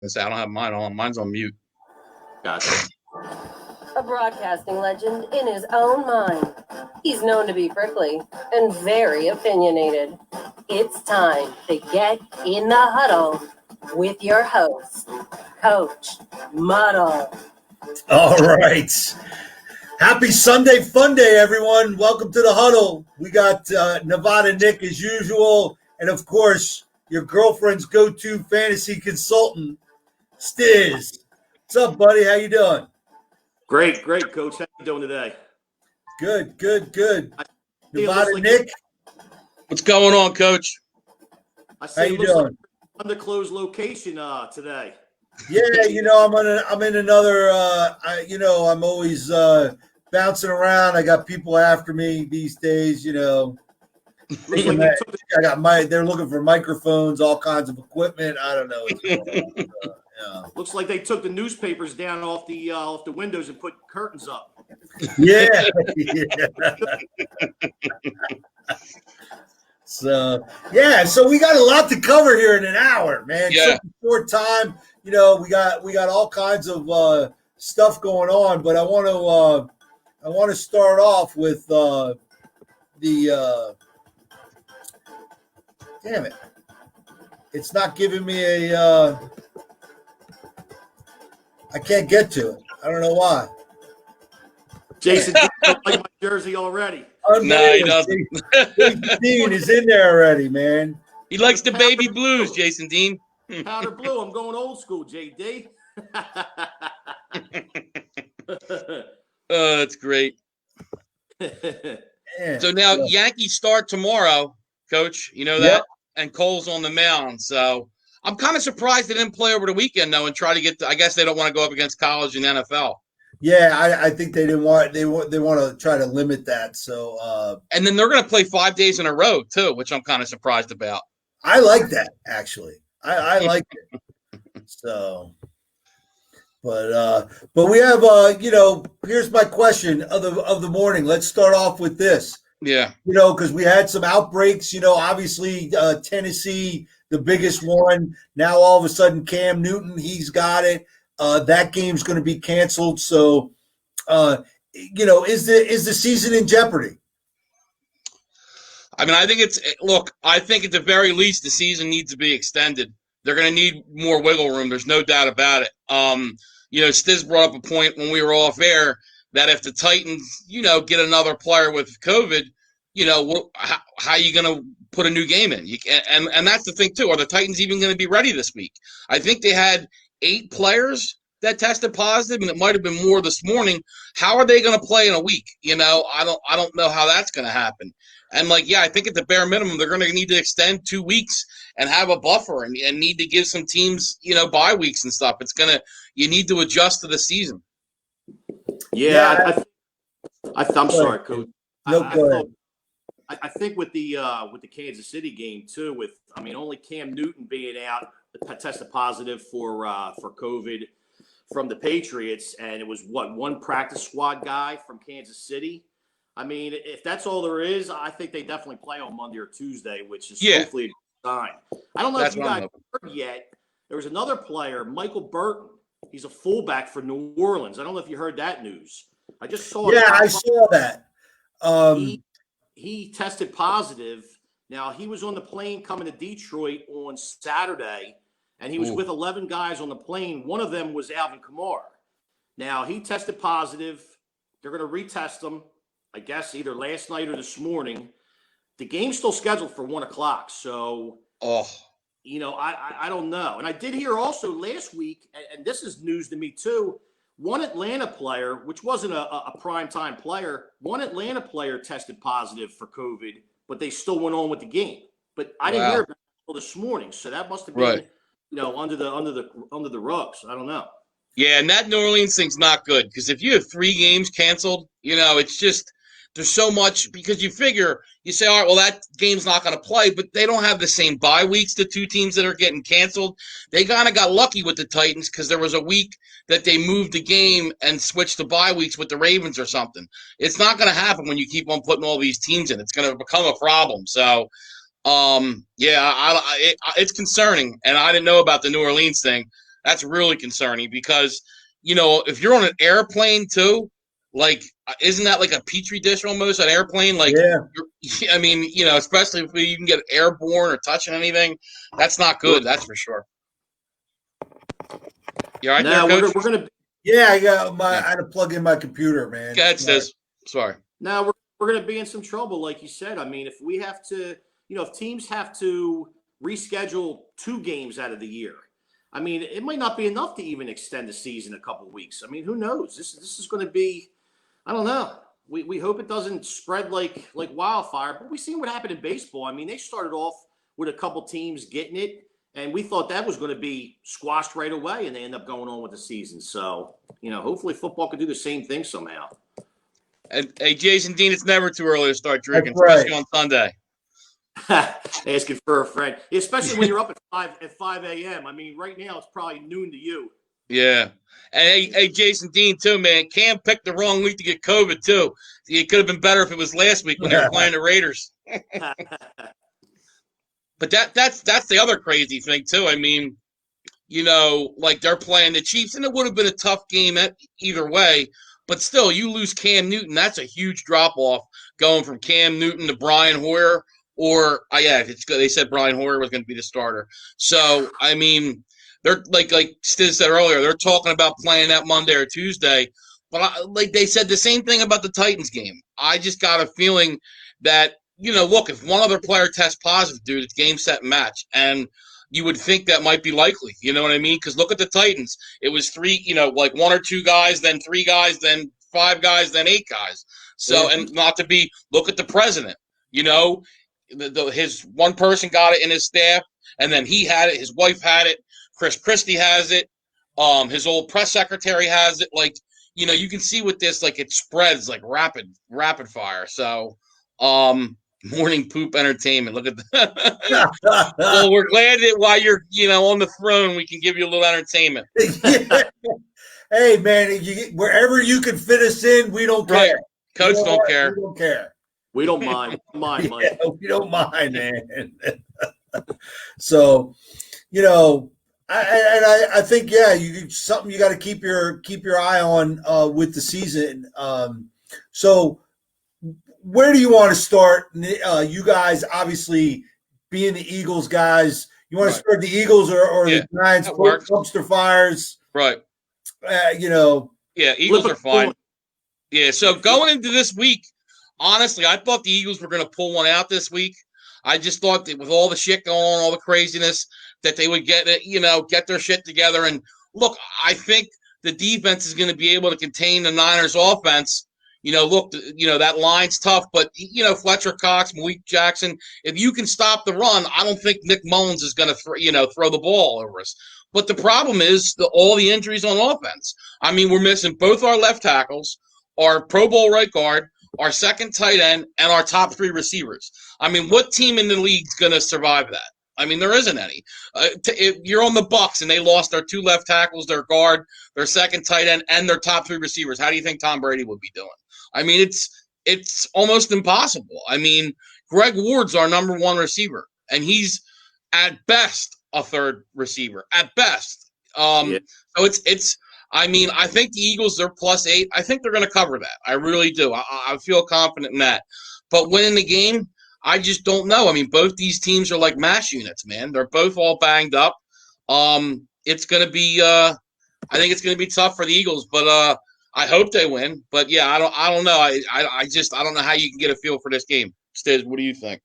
I don't have mine on. Mine's on mute. Gotcha. A broadcasting legend in his own mind. He's known to be prickly and very opinionated. It's time to get in the huddle with your host, Coach Muddle. All right. Happy Sunday Funday, everyone. Welcome to the Huddle. We got Nevada Nick as usual. And, of course, your girlfriend's go-to fantasy consultant, Stizz. What's up, buddy? How you doing? Great, Coach. How you doing today? Good. Nevada Nick? What's going on, Coach? How you doing? Like undisclosed location today. Yeah, I'm in another. I'm always bouncing around. I got people after me these days. They're looking for microphones, all kinds of equipment. I don't know. Looks like they took the newspapers down off the windows and put curtains up. Yeah. So we got a lot to cover here in an hour, man. Yeah. Such a short time. We got all kinds of stuff going on, but I want to start off with the damn it. It's not giving me I can't get to it. I don't know why. Jason don't like my jersey already. No, he doesn't. Jason Dean is in there already, man. He likes the baby blues, Jason Dean. Powder blue. I'm going old school, JD. That's great. Man. So now Yankees start tomorrow, Coach. You know that? Yep. And Cole's on the mound. So I'm kind of surprised they didn't play over the weekend, though, and try to get I guess they don't want to go up against college and NFL. Yeah, I think they didn't want they want to try to limit that. So and then they're going to play 5 days in a row too, which I'm kind of surprised about. I like that actually. I like it. So, but we have here's my question of the morning. Let's start off with this. Yeah. Because we had some outbreaks. Obviously Tennessee, the biggest one. Now all of a sudden Cam Newton, he's got it. That game's going to be canceled. So, is the season in jeopardy? I mean, I think at the very least, the season needs to be extended. They're going to need more wiggle room. There's no doubt about it. Stizz brought up a point when we were off air that if the Titans, get another player with COVID, how are you going to put a new game in? And that's the thing, too. Are the Titans even going to be ready this week? I think they had 8 players that tested positive, and it might have been more this morning. How are they going to play in a week? I don't know how that's going to happen. And I think at the bare minimum, they're going to need to extend 2 weeks and have a buffer and need to give some teams, bye weeks and stuff. You need to adjust to the season. Yeah. I'm sorry, Coach. No, go ahead. I think with the Kansas City game too, only Cam Newton being out, tested positive for COVID from the Patriots, and it was one practice squad guy from Kansas City. If that's all there is, I think they definitely play on Monday or Tuesday, which is hopefully a good sign. I don't know if you guys heard yet. There was another player, Michael Burton. He's a fullback for New Orleans. I don't know if you heard that news. I just saw. Yeah, I saw that. He tested positive. Now, he was on the plane coming to Detroit on Saturday, and he was with 11 guys on the plane. One of them was Alvin Kamara. Now, he tested positive. They're going to retest him, I guess, either last night or this morning. The game's still scheduled for 1 o'clock. So, I don't know. And I did hear also last week, and this is news to me too, one Atlanta player, which wasn't a primetime player, one Atlanta player tested positive for COVID, but they still went on with the game. But I didn't hear about it until this morning, so that must have been, under the rugs. I don't know. Yeah, and that New Orleans thing's not good because if you have 3 games canceled, it's just there's so much because you say, all right, well, that game's not going to play, but they don't have the same bye weeks, the 2 teams that are getting canceled. They kind of got lucky with the Titans because there was a week that they moved the game and switched the bye weeks with the Ravens or something. It's not going to happen when you keep on putting all these teams in. It's going to become a problem. So, it's concerning, and I didn't know about the New Orleans thing. that's really concerning because, if you're on an airplane too, like, isn't that like a petri dish almost, an airplane? Like, Yeah. I mean, especially if you can get airborne or touching anything, that's not good. That's for sure. You all right there, Coach? We're gonna. Yeah, I had to plug in my computer, man. Go ahead, Stizz. Sorry. Now we're going to be in some trouble, like you said. I mean, if we have to, if teams have to reschedule 2 games out of the year, I mean, it might not be enough to even extend the season a couple of weeks. I mean, who knows? This is going to be, I don't know. We hope it doesn't spread like wildfire. But we've seen what happened in baseball. I mean, they started off with a couple teams getting it, and we thought that was going to be squashed right away, and they end up going on with the season. So, hopefully football could do the same thing somehow. And hey, Jason Dean, it's never too early to start drinking, That's right. especially on Sunday. Asking for a friend, especially when you're up at 5 a.m. I mean, right now it's probably noon to you. Yeah. And hey, Jason Dean, too, man. Cam picked the wrong week to get COVID, too. It could have been better if it was last week when they were playing the Raiders. But that's the other crazy thing, too. I mean, like they're playing the Chiefs, and it would have been a tough game either way. But still, you lose Cam Newton. That's a huge drop-off going from Cam Newton to Brian Hoyer. Or, it's good. They said Brian Hoyer was going to be the starter. So, I mean, they're like Stizz said earlier, they're talking about playing that Monday or Tuesday. But, they said the same thing about the Titans game. I just got a feeling that, look, if one other player tests positive, dude, it's game, set, and match. And you would think that might be likely. You know what I mean? Because look at the Titans. It was 3, like 1 or 2 guys, then 3 guys, then 5 guys, then 8 guys. So, and not to be, look at the president, his one person got it in his staff, and then he had it. His wife had it. Chris Christie has it. His old press secretary has it. Like, you can see with this, like, it spreads like rapid fire. So, morning poop entertainment. Look at that. Well, we're glad that while you're, on the throne, we can give you a little entertainment. Yeah. Hey, man, wherever you can fit us in, we don't care. Coach don't care. We don't care. We don't mind. Mike. Yeah, we don't mind, man. So, I think something you got to keep your eye on with the season. So, where do you want to start? You guys, obviously, being the Eagles guys, you want to start the Eagles or the Giants? Dumpster fires, right? Yeah, Eagles are fine. Yeah, so going into this week. Honestly, I thought the Eagles were going to pull one out this week. I just thought that with all the shit going on, all the craziness, that they would get their shit together. And look, I think the defense is going to be able to contain the Niners' offense. That line's tough, but Fletcher Cox, Malik Jackson. If you can stop the run, I don't think Nick Mullins is going to throw the ball over us. But the problem is all the injuries on offense. I mean, we're missing both our left tackles, our Pro Bowl right guard, our second tight end, and our top 3 receivers. I mean, what team in the league is going to survive that? I mean, there isn't any. If you're on the Bucs and they lost their 2 left tackles, their guard, their second tight end, and their top 3 receivers, how do you think Tom Brady would be doing? I mean, it's almost impossible. I mean, Greg Ward's our number 1 receiver, and he's at best a 3rd receiver, at best. So it's. I mean, I think the Eagles, they're +8. I think they're going to cover that. I really do. I feel confident in that. But winning the game, I just don't know. I mean, both these teams are like mash units, man. They're both all banged up. It's going to be I think it's going to be tough for the Eagles, but I hope they win. But yeah, I don't know. I don't know how you can get a feel for this game. Stizz, what do you think?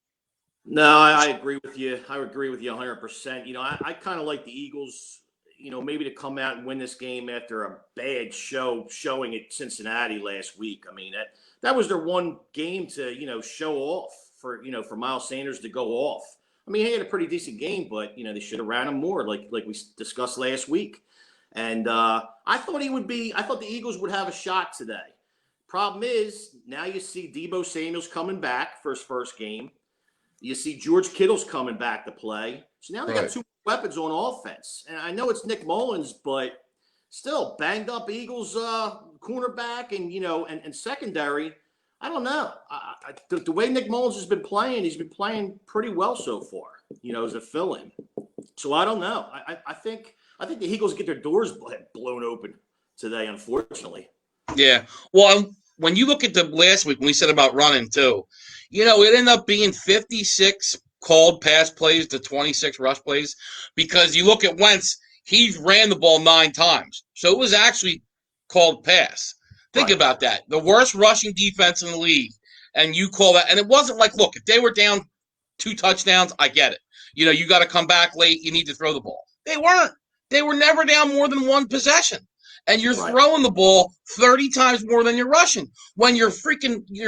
No, I agree with you. I agree with you 100%. I kind of like the Eagles, maybe to come out and win this game after a bad showing at Cincinnati last week. I mean, that was their one game to, show off for Miles Sanders to go off. I mean, he had a pretty decent game, but, they should have ran him more like we discussed last week. And I thought the Eagles would have a shot today. Problem is, now you see Deebo Samuel's coming back for his first game. You see George Kittle's coming back to play. So now they got 2 weapons on offense. And I know it's Nick Mullins, but still banged up Eagles cornerback and secondary. I don't know. The way Nick Mullins has been playing, he's been playing pretty well so far, as a fill-in. So I don't know. I think I think the Eagles get their doors blown open today, unfortunately. Yeah. Well, when you look at the last week, when we said about running too, it ended up being 56 called pass plays to 26 rush plays because you look at Wentz, he ran the ball 9 times. So it was actually called pass. Think about that. The worst rushing defense in the league. And you call that. And it wasn't like, look, if they were down 2 touchdowns, I get it. You got to come back late. You need to throw the ball. They weren't. They were never down more than 1 possession. And you're throwing the ball 30 times more than you're rushing. When your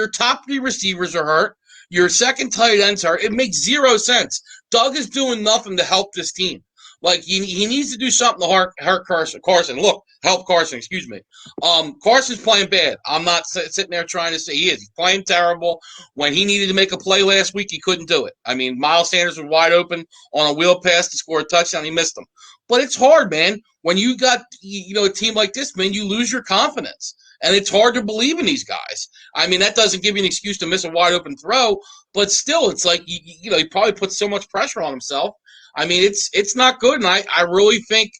top 3 receivers are hurt, your second tight ends hurt, it makes 0 sense. Doug is doing nothing to help this team. Like, he needs to do something to hurt Carson. Look, help Carson, excuse me. Carson's playing bad. I'm not sitting there trying to say he is. He's playing terrible. When he needed to make a play last week, he couldn't do it. I mean, Miles Sanders was wide open on a wheel pass to score a touchdown. He missed him. But it's hard, man. When you got a team like this, man, you lose your confidence. And it's hard to believe in these guys. I mean, that doesn't give you an excuse to miss a wide open throw, but still, it's like, he probably puts so much pressure on himself. I mean, it's not good, and I really think,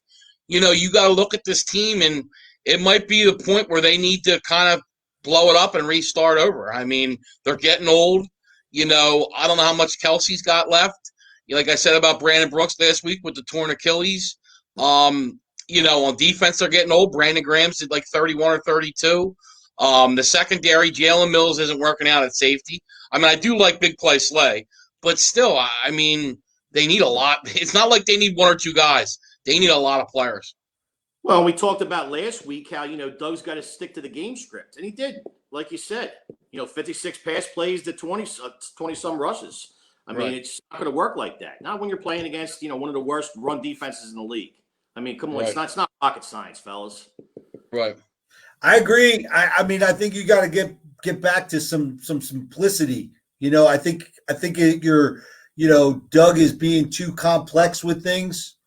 you got to look at this team, and it might be the point where they need to kind of blow it up and restart over. I mean, they're getting old. I don't know how much Kelsey's got left. Like I said about Brandon Brooks last week with the torn Achilles. On defense, they're getting old. Brandon Graham's did like 31 or 32. The secondary, Jalen Mills isn't working out at safety. I mean, I do like big play Slay, but still, I mean, they need a lot. It's not like they need 1 or 2 guys. They need a lot of players. Well, we talked about last week how, Doug's got to stick to the game script. And he did, like you said, 56 pass plays to 20-some rushes. I mean, it's not going to work like that. Not when you're playing against, one of the worst run defenses in the league. I mean, come on, it's not rocket science, fellas. Right. I agree. I mean, I think you got to get back to some simplicity. I think you're Doug is being too complex with things,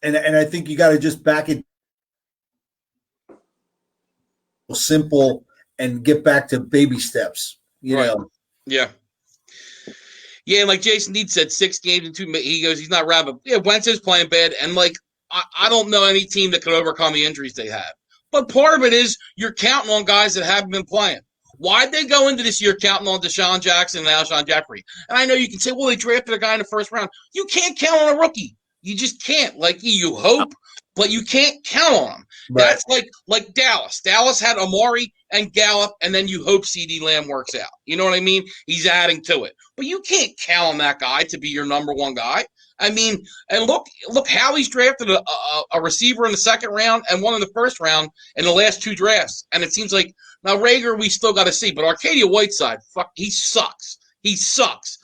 and I think you got to just back it simple and get back to baby steps. You know. Yeah. Yeah, like Jason Deed said, 6 games and 2. He goes, he's not rabid. Yeah, Wentz is playing bad, and like I don't know any team that could overcome the injuries they have. But part of it is you're counting on guys that haven't been playing. Why'd they go into this year counting on Deshaun Jackson and Alshon Jeffrey? And I know you can say, well, they drafted a guy in the first round. You can't count on a rookie. You just can't. Like, you hope, but you can't count on them. Right. That's like Dallas. Dallas had Amari and Gallup, and then you hope CeeDee Lamb works out. You know what I mean? He's adding to it. But you can't count on that guy to be your number 1 guy. I mean, and look, Howie's drafted a receiver in the 2nd round and one in the 1st round in the last 2 drafts. And it seems like, now Rager, we still got to see. But Arcadia Whiteside, he sucks. He sucks.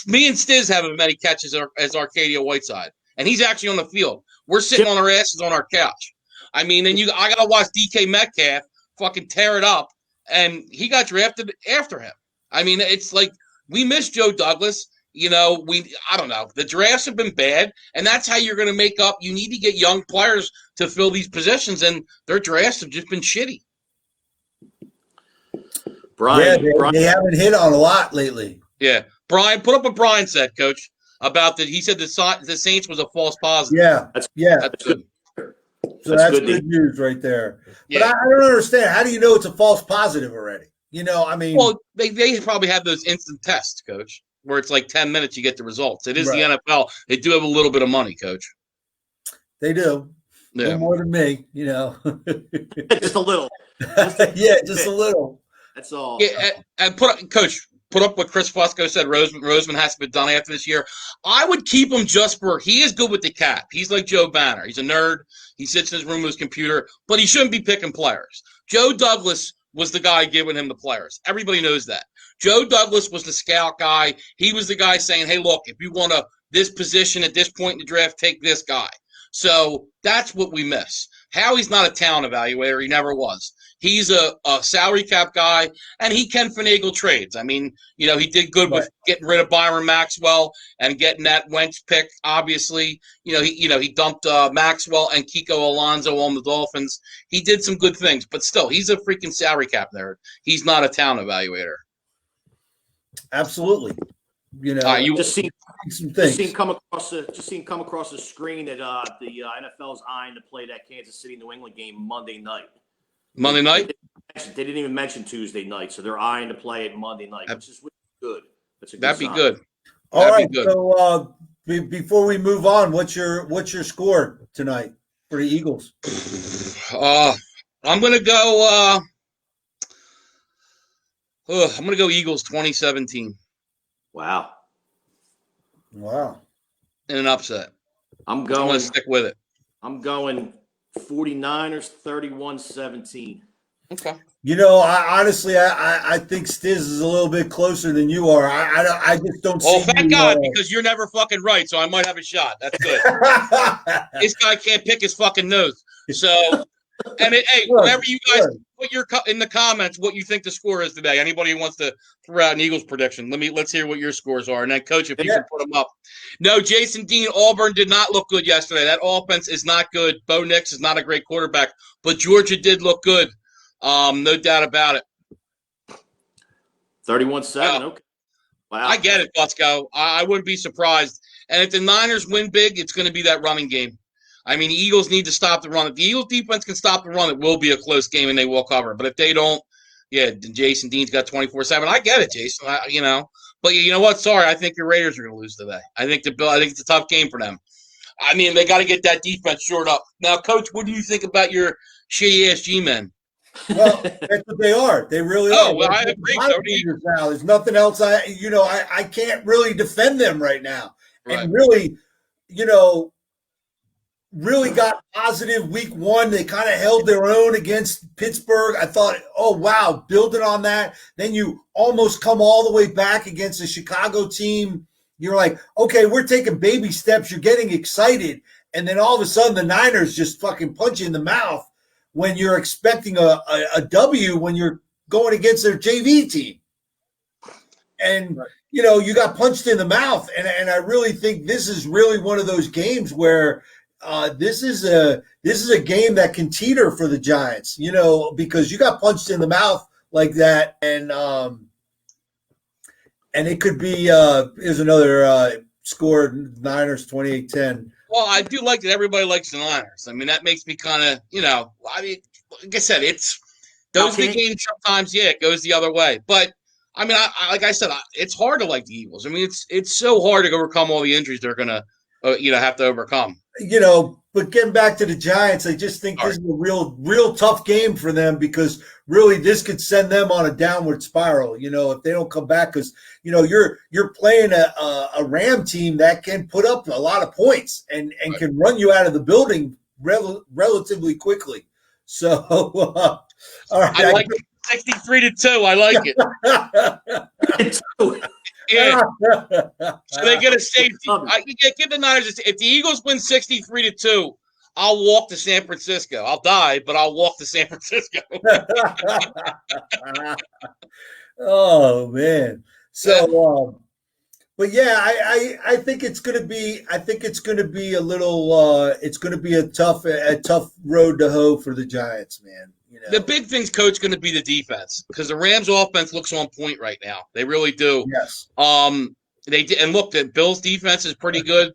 Me and Stizz have as many catches as Arcadia Whiteside. And he's actually on the field. We're sitting on our asses on our couch. I mean, and I got to watch DK Metcalf fucking tear it up. And he got drafted after him. I mean, it's like we miss Joe Douglas. I don't know. The drafts have been bad, and that's how you're going to make up. You need to get young players to fill these positions, and their drafts have just been shitty. Brian, they haven't hit on a lot lately. Yeah. Brian, put up what Brian said, Coach, about that. He said the Saints was a false positive. Yeah. That's good. So that's good news right there. Yeah. But I don't understand. How do you know it's a false positive already? I mean. Well, they probably have those instant tests, Coach, where it's like 10 minutes you get the results. It is the NFL. They do have a little bit of money, Coach. They do. Yeah. A little more than me, Just a little. Just a little. That's all. Yeah, and Coach, put up what Chris Fusco said. Roseman has to be done after this year. I would keep him just for he is good with the cap. He's like Joe Banner. He's a nerd. He sits in his room with his computer, but he shouldn't be picking players. Joe Douglas was the guy giving him the players. Everybody knows that. Joe Douglas was the scout guy. He was the guy saying, hey, look, if you want this position at this point in the draft, take this guy. So that's what we miss. Howie's not a talent evaluator. He never was. He's a salary cap guy, and he can finagle trades. I mean, he did good with getting rid of Byron Maxwell and getting that Wentz pick. Obviously, he dumped Maxwell and Kiko Alonso on the Dolphins. He did some good things, but still, he's a freaking salary cap nerd. He's not a talent evaluator. Absolutely. You know, you Just seen some things. come across the screen that the NFL's eyeing to play that Kansas City New England game Monday night. Monday night. They didn't even mention Tuesday night, so they're eyeing to play it Monday night, which is good. That's a good That'd be sign. good. All right. That'd be good. So before we move on, what's your score tonight for the Eagles? I'm gonna go. I'm gonna go Eagles 2017. Wow. In an upset. I'm gonna stick with it. I'm going 49ers 31-17. Okay. You know, I think Stizz is a little bit closer than you are. I just don't see. Oh, thank God, because you're never fucking right, so I might have a shot. That's good. This guy can't pick his fucking nose. So, and hey, whatever you guys put in the comments what you think the score is today. Anybody who wants to throw out an Eagles prediction, let's hear what your scores are. And then, Coach, if you can put them up. No, Jason Dean, Auburn did not look good yesterday. That offense is not good. Bo Nix is not a great quarterback, but Georgia did look good. No doubt about it. 31-7. Okay. Wow. I get it, let's go. I wouldn't be surprised. And if the Niners win big, it's going to be that running game. I mean, the Eagles need to stop the run. If the Eagles defense can stop the run, it will be a close game and they will cover. But if they don't, Jason Dean's got 24/7. I get it, Jason. But you know what? Sorry, I think your Raiders are going to lose today. I think it's a tough game for them. I mean, they got to get that defense shored up. Now, Coach, what do you think about your shitty ass G-men? Well, that's what they are. They really are. Oh, well, I agree. Now, there's nothing else. I can't really defend them right now. Right. And really got positive week one. They kind of held their own against Pittsburgh. I thought, oh, wow, building on that. Then you almost come all the way back against a Chicago team. You're like, okay, we're taking baby steps. You're getting excited. And then all of a sudden the Niners just fucking punch you in the mouth when you're expecting a W when you're going against their JV team. And, you got punched in the mouth. And I really think this is really one of those games where this is a game that can teeter for the Giants, because you got punched in the mouth like that. And it could be here's another score, Niners 28-10. Well, I do like that everybody likes the Niners. I mean, that makes me kind of, like I said, it's those big games sometimes, it goes the other way. But, I mean, like I said, it's hard to like the Eagles. I mean, it's so hard to overcome all the injuries they're going to, have to overcome. But getting back to the Giants, I just think this is a real tough game for them because really this could send them on a downward spiral, if they don't come back because, you're playing a Ram team that can put up a lot of points and can run you out of the building relatively quickly. So, all right. I like 63-2. I like it. Yeah. So they get a safety. Give the Niners. If the Eagles win 63-2, I'll walk to San Francisco. I'll die, but I'll walk to San Francisco. Oh man. So, but yeah, I think it's going to be. I think it's going to be a little. It's going to be a tough road to hoe for the Giants, man. The big thing's, Coach, going to be the defense because the Rams' offense looks on point right now. They really do. Yes. They did, and look, the Bills' defense is pretty good.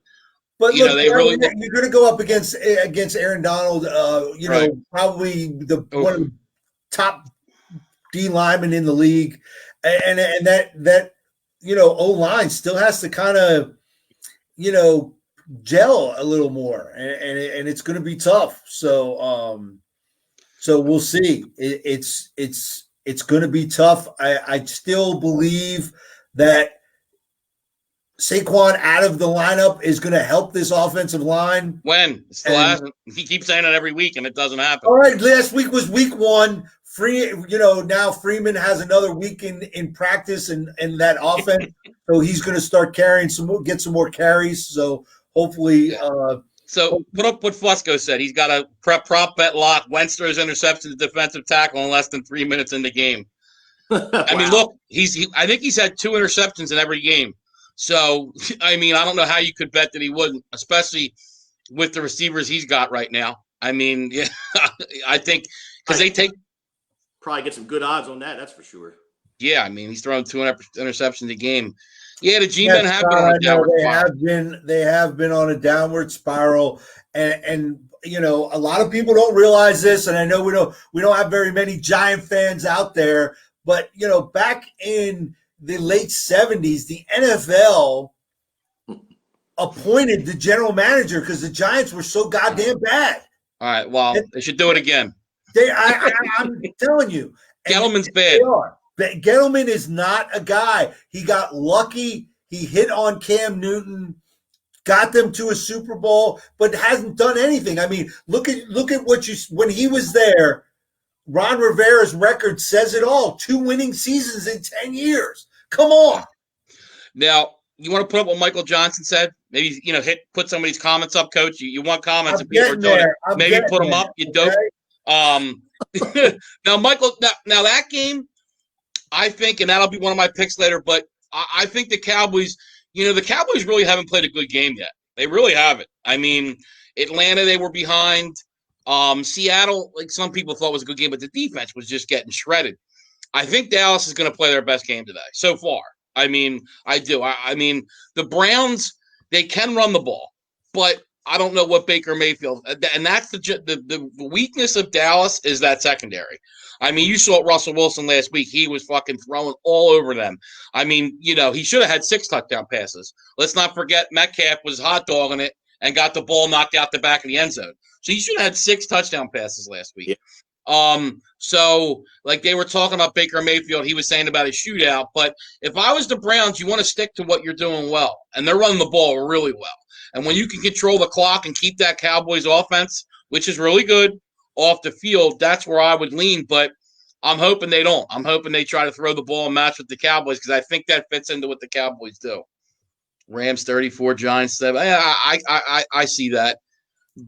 But look, they really. You're going to go up against Aaron Donald. Right. Probably one of the top D linemen in the league, and that O-line still has to kind of gel a little more, and it's going to be tough. So we'll see. It's going to be tough. I still believe that Saquon out of the lineup is going to help this offensive line. When? It still hasn't. He keeps saying it every week, and it doesn't happen. All right, last week was week one. Now Freeman has another week in practice and that offense, so he's going to start carrying get some more carries. So hopefully. Yeah. So put up what Fusco said. He's got a prop bet lock. Wentz throws interception to defensive tackle in less than 3 minutes in the game. I mean, look, I think he's had 2 interceptions in every game. So, I mean, I don't know how you could bet that he wouldn't, especially with the receivers he's got right now. I mean, yeah, I think because they probably get some good odds on that. That's for sure. Yeah, I mean, he's throwing 2 interceptions a game. Yeah, the G-men have been on a downward spiral. They have been on a downward spiral, and you know, a lot of people don't realize this, and I know we don't have very many Giant fans out there, but you know, back in the late 70s, the NFL appointed the general manager because the Giants were so goddamn bad. All right, well, they should do it again. I'm telling you, Gettleman's bad. Gettleman is not a guy. He got lucky. He hit on Cam Newton, got them to a Super Bowl, but hasn't done anything. I mean, look at when he was there. Ron Rivera's record says it all. 2 winning seasons in 10 years. Come on. Now, you want to put up what Michael Johnson said? Maybe, you know, put some of these comments up, Coach. You want comments and people are doing it. Maybe put them up. You dope. Now, Michael, now that game, I think, and that'll be one of my picks later, but I think the Cowboys, you know, the Cowboys really haven't played a good game yet. They really haven't. I mean, Atlanta, they were behind. Seattle, like some people thought was a good game, but the defense was just getting shredded. I think Dallas is going to play their best game today so far. I mean, I do. I mean, the Browns, they can run the ball, but I don't know what Baker Mayfield, and that's the weakness of Dallas is that secondary. I mean, you saw Russell Wilson last week. He was fucking throwing all over them. I mean, you know, he should have had 6 touchdown passes. Let's not forget Metcalf was hot dogging it and got the ball knocked out the back of the end zone. So he should have had 6 touchdown passes last week. Yeah. So like they were talking about Baker Mayfield, he was saying about a shootout. But if I was the Browns, you want to stick to what you're doing well. And they're running the ball really well. And when you can control the clock and keep that Cowboys offense, which is really good, off the field, that's where I would lean. But I'm hoping they don't. I'm hoping they try to throw the ball and match with the Cowboys because I think that fits into what the Cowboys do. Rams 34, Giants 7. I see that.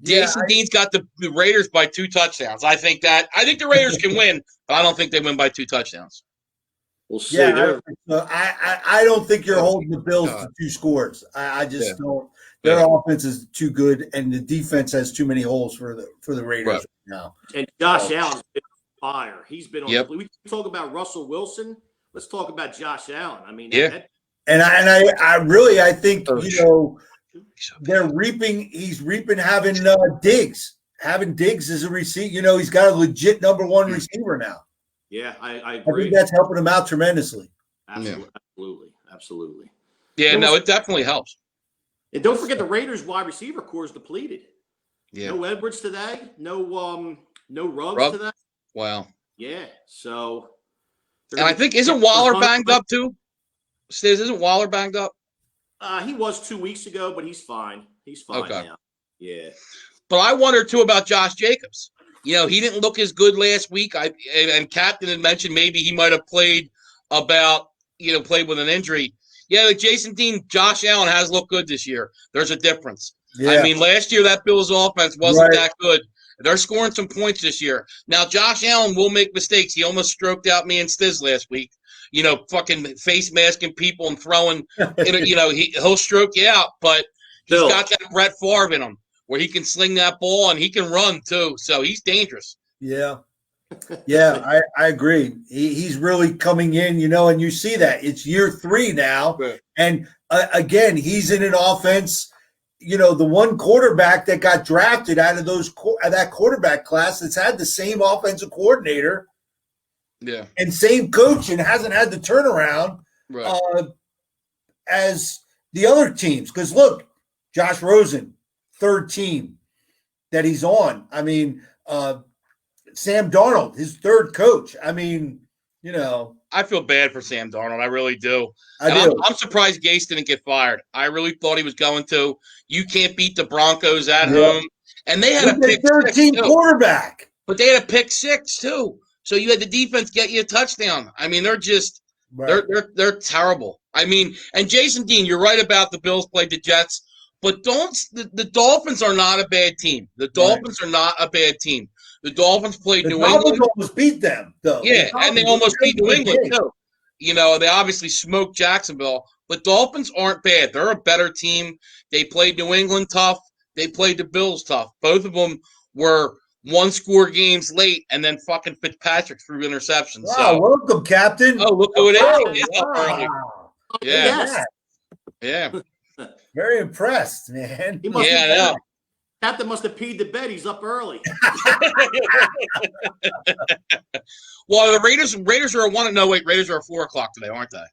Jason Dean's got the Raiders by 2 touchdowns. I think the Raiders can win, but I don't think they win by 2 touchdowns. We'll see. Yeah, I don't think you're holding the Bills to 2 scores. I just don't. Their offense is too good, and the defense has too many holes for the Raiders right now. And Josh Allen's been on fire. He's been on. We talk about Russell Wilson. Let's talk about Josh Allen. I mean, I think you know they're reaping. He's reaping having Diggs. Having Diggs as a receiver. You know, he's got a legit number 1 receiver now. Yeah, I agree. I think that's helping him out tremendously. Absolutely. Yeah, no, it definitely helps. And don't forget the Raiders wide receiver core is depleted. Yeah. No Edwards today. No Ruggs today. Wow. Yeah. So. And I think isn't Waller banged up too? Stizz, isn't Waller banged up? He was 2 weeks ago, but he's fine. He's fine now. Yeah. But I wonder too about Josh Jacobs. You know, he didn't look as good last week. And Captain had mentioned maybe he might have played with an injury. Yeah, like Jason Dean, Josh Allen has looked good this year. There's a difference. Yeah. I mean, last year that Bills offense wasn't that good. They're scoring some points this year. Now, Josh Allen will make mistakes. He almost stroked out me and Stizz last week. You know, fucking face masking people and throwing. You know, he'll stroke you out, but he's got that Brett Favre in him where he can sling that ball and he can run too. So he's dangerous. Yeah. Yeah, I agree. He's really coming in, you know, and you see that. It's year 3 now. Right. And, again, he's in an offense, you know, the one quarterback that got drafted out of that quarterback class that's had the same offensive coordinator and same coach and hasn't had the turnaround as the other teams. Because, look, Josh Rosen, 3rd team that he's on. I mean, Sam Darnold, his 3rd coach. I mean, you know. I feel bad for Sam Darnold. I really do. I'm surprised Gase didn't get fired. I really thought he was going to. You can't beat the Broncos at home. And they had a pick 13 quarterback. But they had a pick 6 too. So you had the defense get you a touchdown. I mean, they're just they're terrible. I mean, and Jason Dean, you're right about the Bills played the Jets, but the Dolphins are not a bad team. The Dolphins are not a bad team. The Dolphins played New England. The Dolphins almost beat them, though. Yeah, and they almost beat New England, too. You know, they obviously smoked Jacksonville. But Dolphins aren't bad. They're a better team. They played New England tough. They played the Bills tough. Both of them were 1-score games late, and then fucking Fitzpatrick threw interceptions. Wow, welcome, Captain. Oh, look who it is. Wow. Yeah. Yeah. Very impressed, man. He must Yeah, I have, know. Captain must have peed the bed. He's up early. Well, the Raiders are a 1. No, wait, Raiders are a 4 o'clock today, aren't they?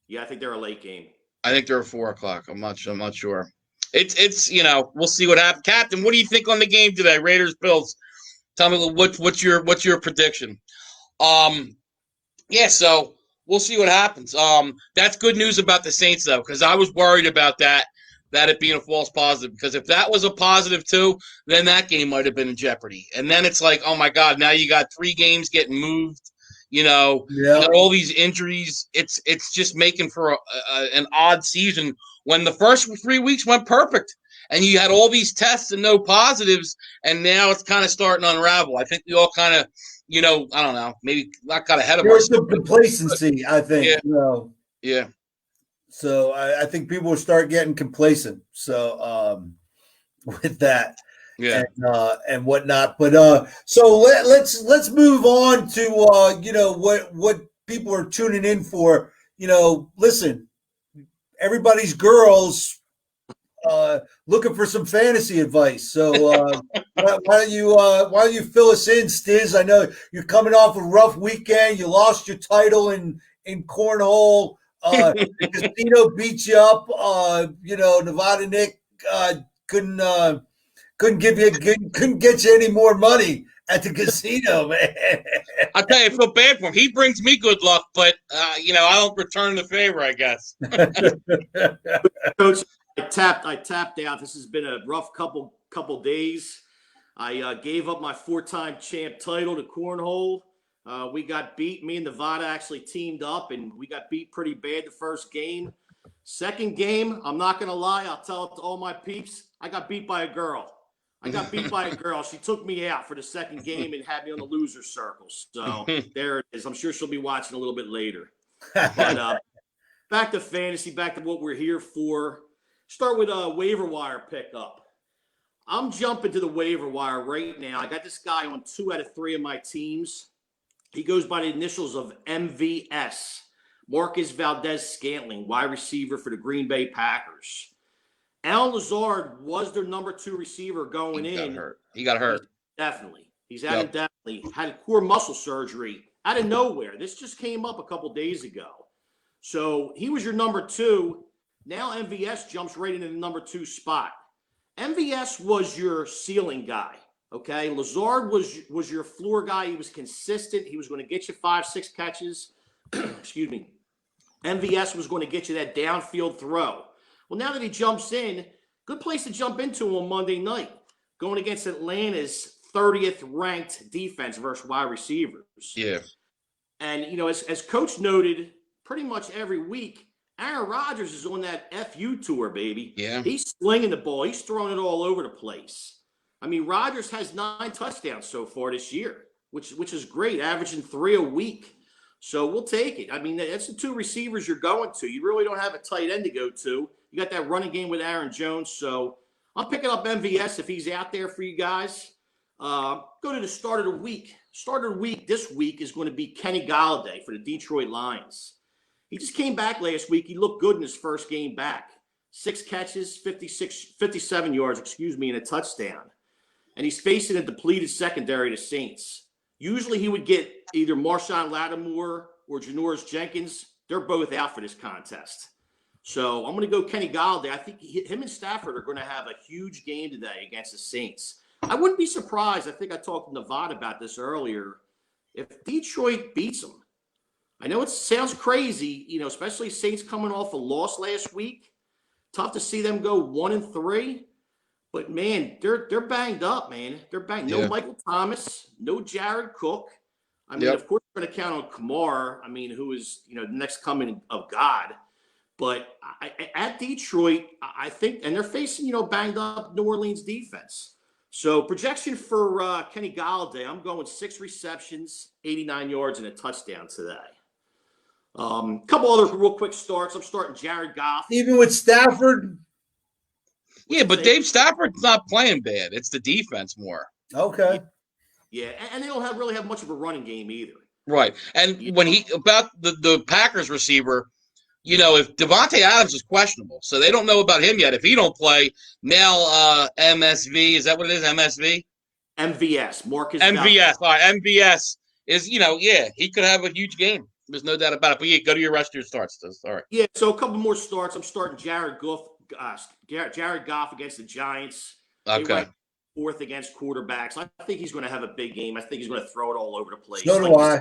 Yeah, I think they're a late game. I think they're a 4 o'clock. I'm not sure. It's we'll see what happens. Captain, what do you think on the game today? Raiders Bills. Tell me what's your prediction? Yeah, so we'll see what happens. That's good news about the Saints though, because I was worried about that it being a false positive. Because if that was a positive too, then that game might have been in jeopardy. And then it's like, oh my God, now you got 3 games getting moved. You got all these injuries. It's just making for an odd season when the first 3 weeks went perfect. And you had all these tests and no positives, and now it's kind of starting to unravel. I think we all kind of, I don't know, maybe not got ahead of There's ourselves. some complacency, I think. Yeah. Yeah. So I think people will start getting complacent. So with that, Yeah, and whatnot. But so let's move on to what people are tuning in for. Listen, everybody's girls looking for some fantasy advice. So why don't you fill us in, Stizz? I know you're coming off a rough weekend. You lost your title in cornhole. The casino beat you up. Nevada Nick couldn't get you any more money at the casino, man. I'll tell you, I feel bad for him. He brings me good luck, but I don't return the favor, I guess. Coach, I tapped out. This has been a rough couple days. I gave up my 4-time champ title to cornhole. We got beat. Me and Nevada actually teamed up, and we got beat pretty bad the first game. Second game, I'm not going to lie. I'll tell it to all my peeps. I got beat by a girl. She took me out for the second game and had me on the loser circle. So there it is. I'm sure she'll be watching a little bit later. But back to fantasy, back to what we're here for. Start with a waiver wire pickup. I'm jumping to the waiver wire right now. I got this guy on 2 out of 3 of my teams. He goes by the initials of MVS, Marcus Valdez-Scantling, wide receiver for the Green Bay Packers. Alan Lazard was their number 2 receiver going in. He got hurt. Definitely. He's out indefinitely. Had a core muscle surgery out of nowhere. This just came up a couple days ago. So he was your number 2. Now MVS jumps right into the number 2 spot. MVS was your ceiling guy, okay? Lazard was your floor guy. He was consistent. He was going to get you 5-6 catches. Excuse me. MVS was going to get you that downfield throw. Well, now that he jumps in, good place to jump into on Monday night, going against Atlanta's 30th ranked defense versus wide receivers. Yeah. And, as Coach noted, pretty much every week, Aaron Rodgers is on that FU tour, baby. Yeah. He's slinging the ball. He's throwing it all over the place. I mean, Rodgers has 9 touchdowns so far this year, which is great, averaging 3 a week. So we'll take it. I mean, that's the 2 receivers you're going to. You really don't have a tight end to go to. You got that running game with Aaron Jones. So I'm picking up MVS if he's out there for you guys. Go to the start of the week. Start of the week this week is going to be Kenny Golladay for the Detroit Lions. He just came back last week. He looked good in his first game back. 6 catches, 57 yards, and a touchdown. And he's facing a depleted secondary to Saints. Usually he would get either Marshawn Lattimore or Janoris Jenkins. They're both out for this contest. So I'm going to go Kenny Golladay. I think him and Stafford are going to have a huge game today against the Saints. I wouldn't be surprised. I think I talked to Nevada about this earlier. If Detroit beats them, I know it sounds crazy, especially Saints coming off a loss last week. Tough to see them go 1-3. But, man, they're banged up, man. They're banged. No Michael Thomas, no Jared Cook. I mean, of course, we're going to count on Kamar, who is, the next coming of God. But at Detroit, I think, and they're facing, banged up New Orleans defense. So projection for Kenny Golladay, I'm going 6 receptions, 89 yards, and a touchdown today. Couple other real quick starts. I'm starting Jared Goff. Even with Stafford? Yeah, but Dave Stafford's not playing bad. It's the defense more. Okay. Yeah, and they don't really have much of a running game either. Right. And when about the Packers receiver, if Devontae Adams is questionable, so they don't know about him yet. If he don't play, now MSV, is that what it is, MSV? MVS, Marcus MVS, all right, MVS is, he could have a huge game. There's no doubt about it. But yeah, go to your rest of your starts. All right. Yeah, so a couple more starts. I'm starting Jared Goff against the Giants. Okay. Fourth against quarterbacks. I think he's going to have a big game. I think he's going to throw it all over the place. So do I.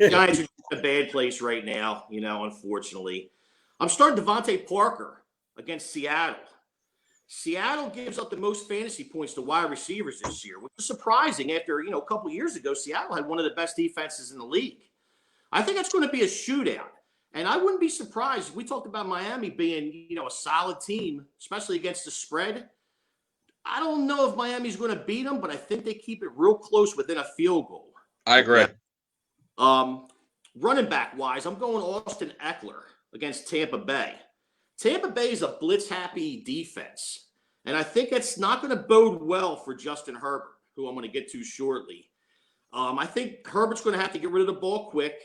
Giants are in a bad place right now, unfortunately. I'm starting Devontae Parker against Seattle. Seattle gives up the most fantasy points to wide receivers this year, which is surprising after, a couple of years ago, Seattle had one of the best defenses in the league. I think it's going to be a shootout. And I wouldn't be surprised. We talked about Miami being, a solid team, especially against the spread. I don't know if Miami's going to beat them, but I think they keep it real close within a field goal. I agree. Running back wise, I'm going Austin Eckler against Tampa Bay. Tampa Bay is a blitz-happy defense, and I think it's not going to bode well for Justin Herbert, who I'm going to get to shortly. I think Herbert's going to have to get rid of the ball quick.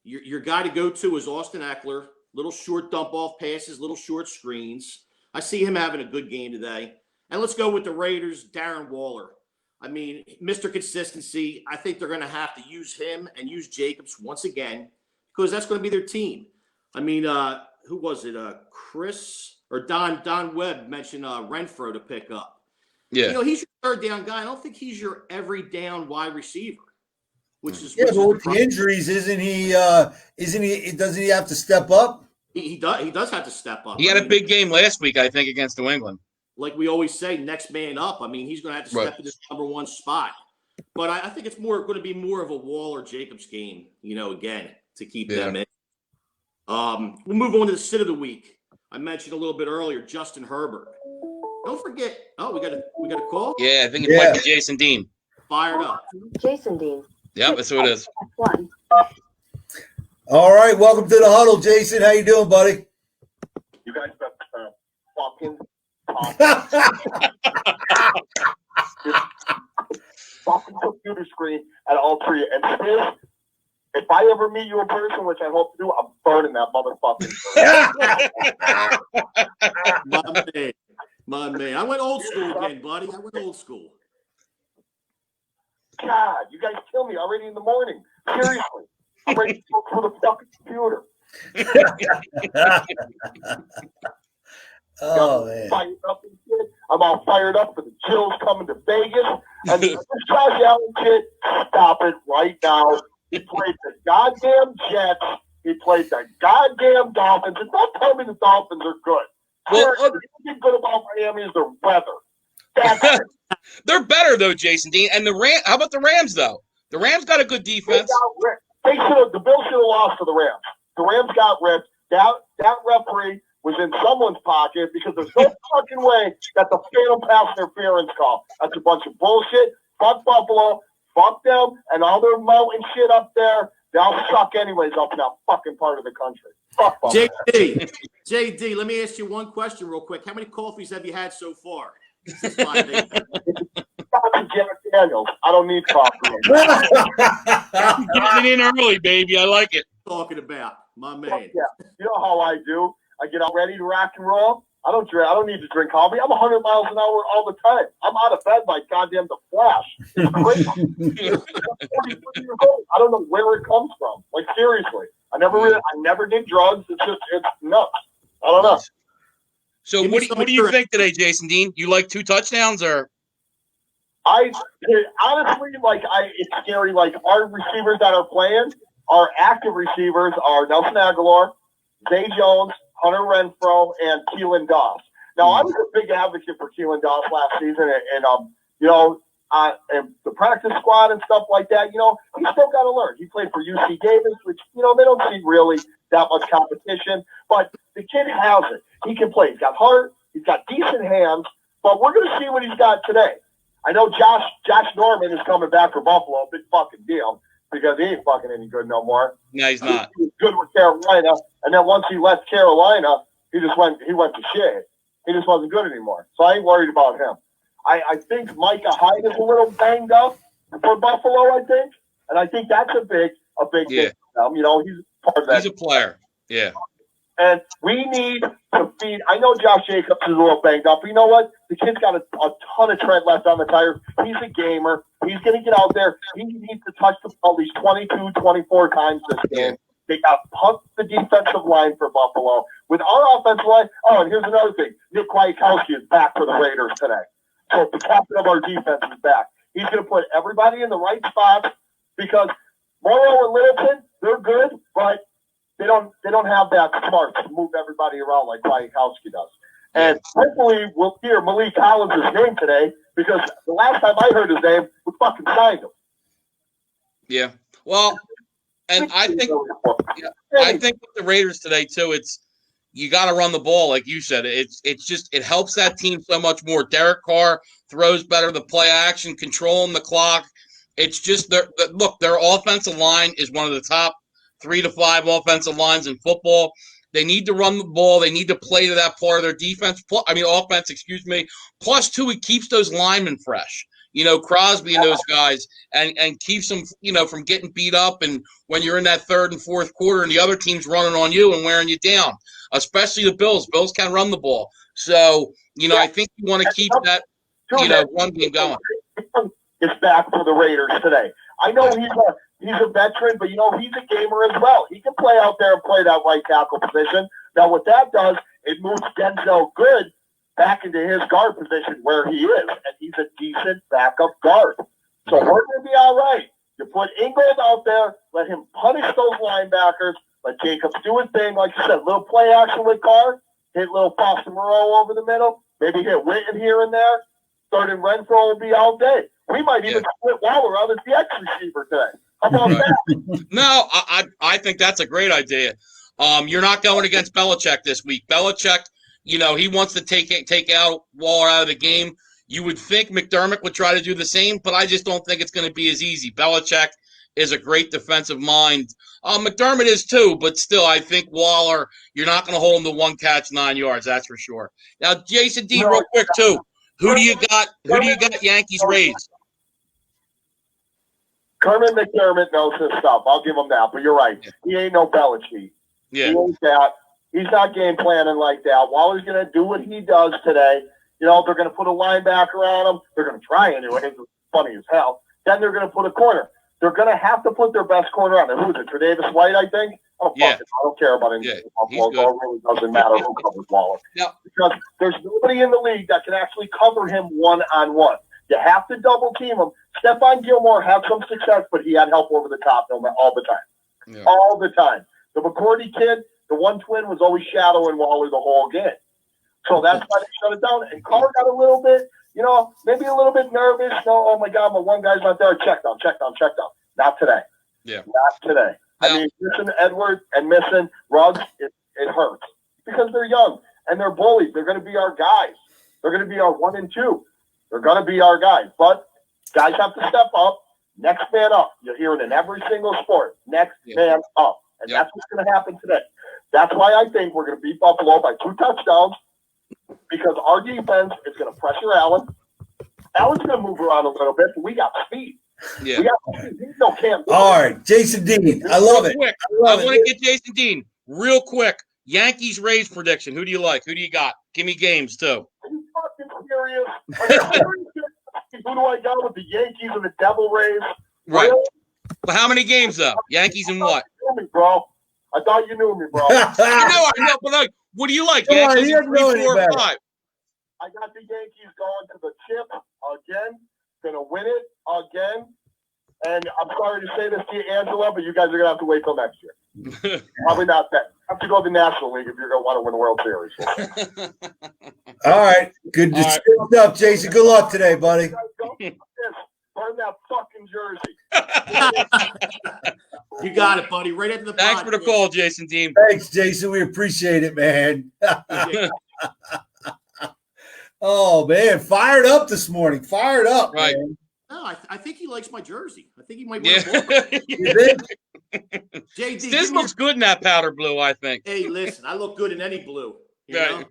Your guy to go to is Austin Eckler. Little short dump-off passes, little short screens. I see him having a good game today. And let's go with the Raiders, Darren Waller. I mean, Mr. Consistency, I think they're going to have to use him and use Jacobs once again because that's going to be their team. I mean, who was it? Chris or Don Webb mentioned Renfro to pick up. Yeah. He's your third down guy. I don't think he's your every down wide receiver, but with the injuries, doesn't he have to step up? He does have to step up. He had a big game last week, I think, against New England. Like we always say, next man up. I mean, he's going to have to step in this number one spot. But I think it's going to be more of a Waller-Jacobs game, again, to keep them in. We'll move on to the sit of the week. I mentioned a little bit earlier, Justin Herbert. Don't forget. Oh, we got a call? Yeah, I think it might be Jason Dean. Fired up. Jason Dean. Yep, that's who it is. One. All right, welcome to the huddle, Jason. How you doing, buddy? You guys got fucking fucking computer screen at all three. And Stizz, if I ever meet you in person, which I hope to do, I'm burning that motherfucker. My man. I went old school again, buddy. I went old school. God, you guys kill me already in the morning. Seriously. I'm ready to go for the fucking computer. Oh, man. Fired up and shit. I'm all fired up for the Chills coming to Vegas. And this Josh Allen shit, stop it right now. He played the goddamn Jets. He played the goddamn Dolphins. And don't tell me the Dolphins are good. Well, They're good about Miami is their weather. That's it. They're better, though, Jason Dean. And how about the Rams, though? The Rams got a good defense. The Bills should have lost to the Rams. The Rams got ripped. That referee was in someone's pocket because there's no fucking way that the phantom pass interference call. That's a bunch of bullshit. Fuck Buffalo. Fuck them and all their mountain shit up there. They'll suck anyways up in that fucking part of the country. Fuck Buffalo. JD, let me ask you one question real quick. How many coffees have you had so far? This is 5 days. Jack Daniels. I don't need coffee. Getting in early, baby. I like it. Talking about my man. Yeah. You know how I do. I get all ready to rock and roll. I don't need to drink coffee. I'm 100 miles an hour all the time. I'm out of bed like goddamn the Flash. It's crazy. I don't know where it comes from. Like seriously, I never did drugs. It's nuts. I don't know. So what do you think today, Jason Dean? You like 2 touchdowns or? Honestly, it's scary. Like our receivers that are playing, our active receivers are Nelson Aguilar, Zay Jones, Hunter Renfro, and Keelan Doss. Now, I was a big advocate for Keelan Doss last season, and the practice squad and stuff like that. He still got to learn. He played for UC Davis, which they don't see really that much competition. But the kid has it. He can play. He's got heart. He's got decent hands. But we're going to see what he's got today. I know Josh Norman is coming back for Buffalo. Big fucking deal. Because he ain't fucking any good no more. No, he's not. He was good with Carolina, and then once he left Carolina, he went to shit. He just wasn't good anymore. So I ain't worried about him. I think Micah Hyde is a little banged up for Buffalo, I think. And I think that's a big thing for him. He's part of that. He's a player. Yeah. And we need to feed. I know Josh Jacobs is a little banged up, but you know what? The kid's got a ton of tread left on the tires. He's a gamer. He's going to get out there. He needs to touch the ball at least 22, 24 times this game. They got to pump the defensive line for Buffalo. With our offensive line, and here's another thing. Nick Kwiatkowski is back for the Raiders today. So the captain of our defense is back. He's going to put everybody in the right spots because Morrow and Littleton, they're good, but they don't have that smart to move everybody around like Kwiatkowski does. And hopefully we'll hear Malik Collins' name today because the last time I heard his name, we fucking signed him. Yeah. Well, and I think with the Raiders today too, you got to run the ball like you said. It helps that team so much more. Derek Carr throws better, the play action, controlling the clock. It's just their offensive line is one of the top 3 to 5 offensive lines in football. They need to run the ball. They need to play to that part of their offense, excuse me. Plus, too, it keeps those linemen fresh. Crosby and those guys, and keeps them, from getting beat up. And when you're in that third and fourth quarter and the other team's running on you and wearing you down, especially the Bills. Bills can run the ball. So, I think you want to keep that, run game going. Is back for the Raiders today. I know he's a veteran, but, he's a gamer as well. He can play out there and play that right tackle position. Now, what that does, it moves Denzel Good back into his guard position where he is, and he's a decent backup guard. So we're going to be all right. You put Ingold out there, let him punish those linebackers, let Jacobs do his thing. Like you said, little play action with Carr, hit little Foster Moreau over the middle, maybe hit Witten here and there. Third and Renfro will be all day. We might even split Waller out as the X receiver today. How about that? No, I think that's a great idea. You're not going against Belichick this week. Belichick, he wants to take out Waller out of the game. You would think McDermott would try to do the same, but I just don't think it's going to be as easy. Belichick is a great defensive mind. McDermott is too, but still, I think Waller, you're not going to hold him to 1 catch, 9 yards. That's for sure. Now, Jason D, real quick too. Who do you got? Yankees Rays? Kermit McDermott knows his stuff. I'll give him that. But you're right. He ain't no Belichick. Yeah. He ain't that. He's not game planning like that. Waller's going to do what he does today. They're going to put a linebacker on him. They're going to try anyway. It's funny as hell. Then they're going to put a corner. They're going to have to put their best corner on it. Who is it? Tre'Davious White, I think? Oh, fuck it. I don't care about anything. It really doesn't matter who covers Waller. Yeah. Because there's nobody in the league that can actually cover him one-on-one. You have to double team him. Stephon Gilmore had some success, but he had help over the top all the time. Yeah. All the time. The McCourty kid, the one twin, was always shadowing Waller the whole game. So that's why they shut it down. And Carr got a little bit, maybe a little bit nervous. No, oh my God, my one guy's not there. Check down. Not today. Yeah. Not today. I mean, missing Edwards and missing Ruggs, it hurts. Because they're young and they're bullies. They're going to be our guys. They're going to be our 1 and 2. They're going to be our guys. But guys have to step up. Next man up. You'll hear it in every single sport. Next man up. And that's what's going to happen today. That's why I think we're going to beat Buffalo by 2 touchdowns because our defense is going to pressure Allen. Allen's going to move around a little bit, but we got speed. Yeah. We got speed. No Cam. All right, Jason Dean. I love it. I want to get Jason Dean real quick. Yankees Rays prediction. Who do you like? Who do you got? Give me games too. Are you fucking serious? Who do I got with the Yankees and the Devil Rays? Right. Really? But how many games though? Yankees and what? You knew me, bro. I thought you knew me, bro. I know. But like, what do you like? Come on, Yankees he in 3, doesn't know 4, any better. 5. I got the Yankees going to the chip again. Gonna win it again. And I'm sorry to say this to you, Angela, but you guys are gonna have to wait till next year. Probably not that. Have to go to the National League if you're gonna want to win the World Series. All right. Good stuff, Jason. Good luck today, buddy. Burn that fucking jersey. You got it, buddy. Right into the Thanks for the call, Jason Dean. Thanks, Jason. We appreciate it, man. Oh, man. Fired up this morning. Fired up, Right. man. No, I think he likes my jersey. I think he might wear it. You think? JD, Stizz looks good in that powder blue, I think. Hey, listen, I look good in any blue. You know?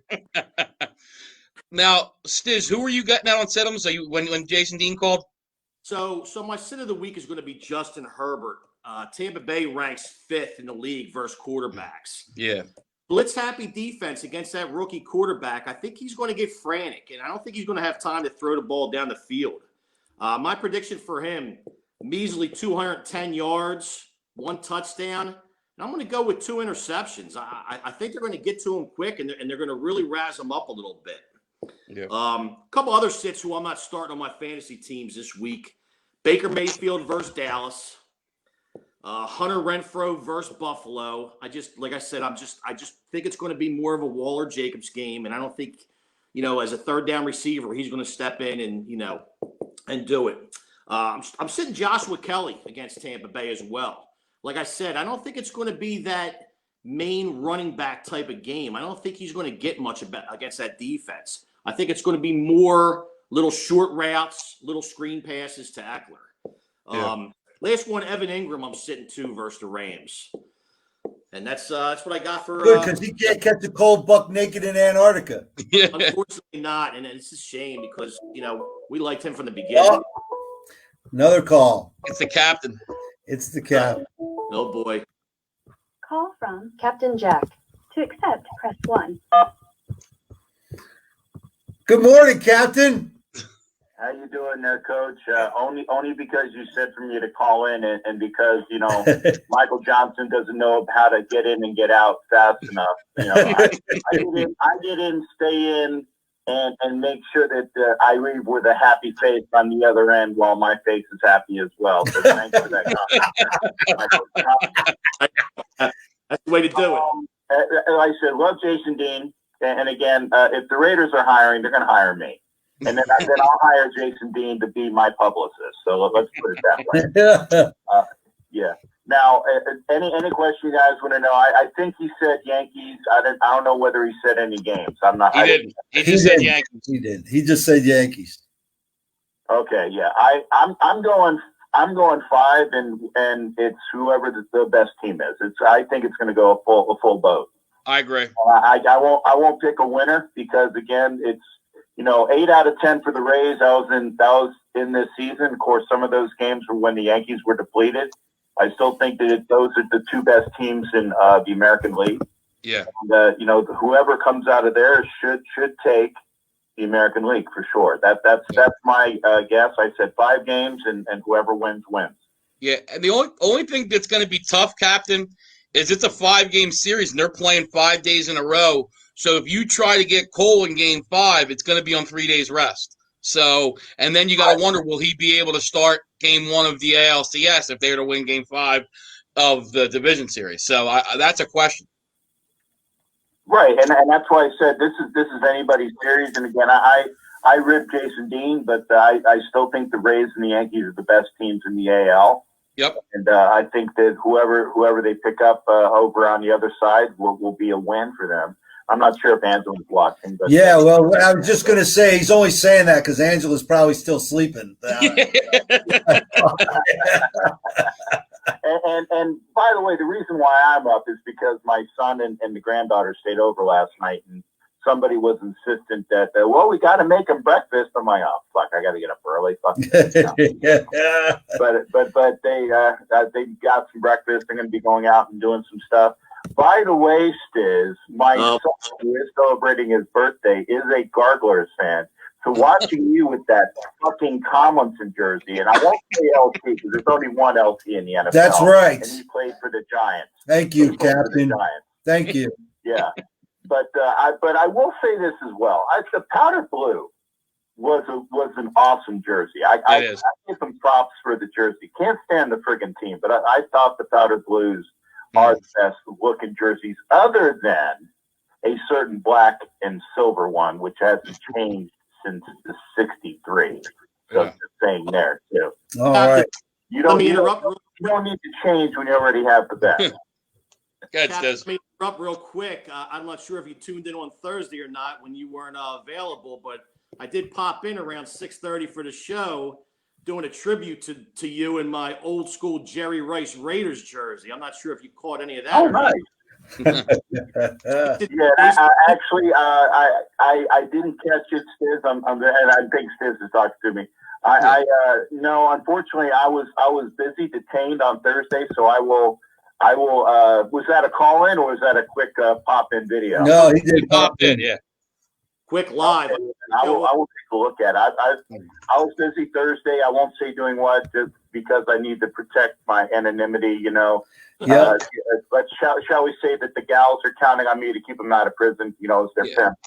Now, Stizz, who are you getting out on sit-ems? Are you when Jason Dean called? So my sit of the week is going to be Justin Herbert. Tampa Bay ranks 5th in the league versus quarterbacks. Yeah. blitz-happy defense against that rookie quarterback, I think he's going to get frantic, and I don't think he's going to have time to throw the ball down the field. My prediction for him, measly 210 yards, 1 touchdown, and I'm going to go with 2 interceptions. I think they're going to get to him quick, and they're going to really razz him up a little bit. Yeah. A couple other sits who I'm not starting on my fantasy teams this week. Baker Mayfield versus Dallas. Hunter Renfrow versus Buffalo. I just think it's going to be more of a Waller-Jacobs game, and I don't think, as a third down receiver, he's going to step in and do it. I'm sitting Joshua Kelly against Tampa Bay as well. Like I said, I don't think it's going to be that main running back type of game. I don't think he's going to get much against that defense. I think it's going to be more little short routes, little screen passes to Eckler. Yeah. Last one, Evan Ingram, I'm sitting 2 versus the Rams. And that's what I got for. Good, because he can't catch a cold buck naked in Antarctica. Yeah. Unfortunately not, and it's a shame because, we liked him from the beginning. Another call. It's the captain. It's the captain. Oh, boy. Call from Captain Jack. To accept, press 1. Good morning, Captain. How you doing there, Coach? Only because you said for me to call in and because, Michael Johnson doesn't know how to get in and get out fast enough. I get in, stay in, and make sure that I leave with a happy face on the other end while my face is happy as well. So thanks for that comment. That's the way to do it. Like I said, love Jason Dean. And again, if the Raiders are hiring, they're going to hire me. And then I'll hire Jason Dean to be my publicist. So let's put it that way. Yeah. Now, any question you guys want to know? I think he said Yankees. I don't know whether he said any games. I'm not. He did. He just said Yankees. He did. He just said Yankees. Okay. Yeah. I'm going 5, and it's whoever the best team is. I think it's going to go a full boat. I agree. I won't pick a winner because again, it's 8 out of 10 for the Rays. That was in this season. Of course, some of those games were when the Yankees were depleted. I still think that those are the 2 best teams in the American League. Yeah. And, whoever comes out of there should take the American League for sure. That's my guess. I said 5 games, and whoever wins. Yeah, and the only thing that's going to be tough, Captain, is it's a 5-game series, and they're playing 5 days in a row. So if you try to get Cole in Game 5, it's going to be on 3 days rest. So, and then you got to wonder, will he be able to start Game 1 of the ALCS if they were to win Game 5 of the division series? So that's a question. Right, and that's why I said this is anybody's series. And again, I ripped Jason Dean, but I still think the Rays and the Yankees are the best teams in the AL. Yep. And I think that whoever they pick up over on the other side will be a win for them. I'm not sure if Angela's watching. But yeah, well, I was just going to say he's only saying that because Angela's probably still sleeping. And by the way, the reason why I'm up is because my son and the granddaughter stayed over last night, and somebody was insistent that we got to make them breakfast. I'm like, oh fuck, I got to get up early. Fuck. But they got some breakfast. They're going to be going out and doing some stuff. By the way, Stizz, my son who is celebrating his birthday is a Garglers fan. So watching you with that fucking Tomlinson jersey, and I won't say LT because there's only one LT in the NFL. That's right. And he played for the Giants. Thank you, Captain. Thank you. Yeah. But I will say this as well. The powder blue was an awesome jersey. I give them props for the jersey. Can't stand the friggin' team, but I thought the powder blues are the best looking jerseys other than a certain black and silver one, which hasn't changed since the 63. So just saying there too. All right. You don't need to change when you already have the best. Good, Stizz. Let me interrupt real quick. I'm not sure if you tuned in on Thursday or not when you weren't available, but I did pop in around 6:30 for the show, doing a tribute to you in my old school Jerry Rice Raiders jersey. I'm not sure if you caught any of that. Oh, nice. Yeah, actually, I didn't catch it, Stizz. And I think Stizz is talking to me. No, unfortunately, I was busy, detained on Thursday, so I will I will. Was that a call in or was that a quick pop in video? No, he did He popped in, yeah. Quick live. Okay, I will take a look at it. I was busy Thursday. I won't say doing what, just because I need to protect my anonymity. Yeah. Shall we say that the gals are counting on me to keep them out of prison? As their pimp.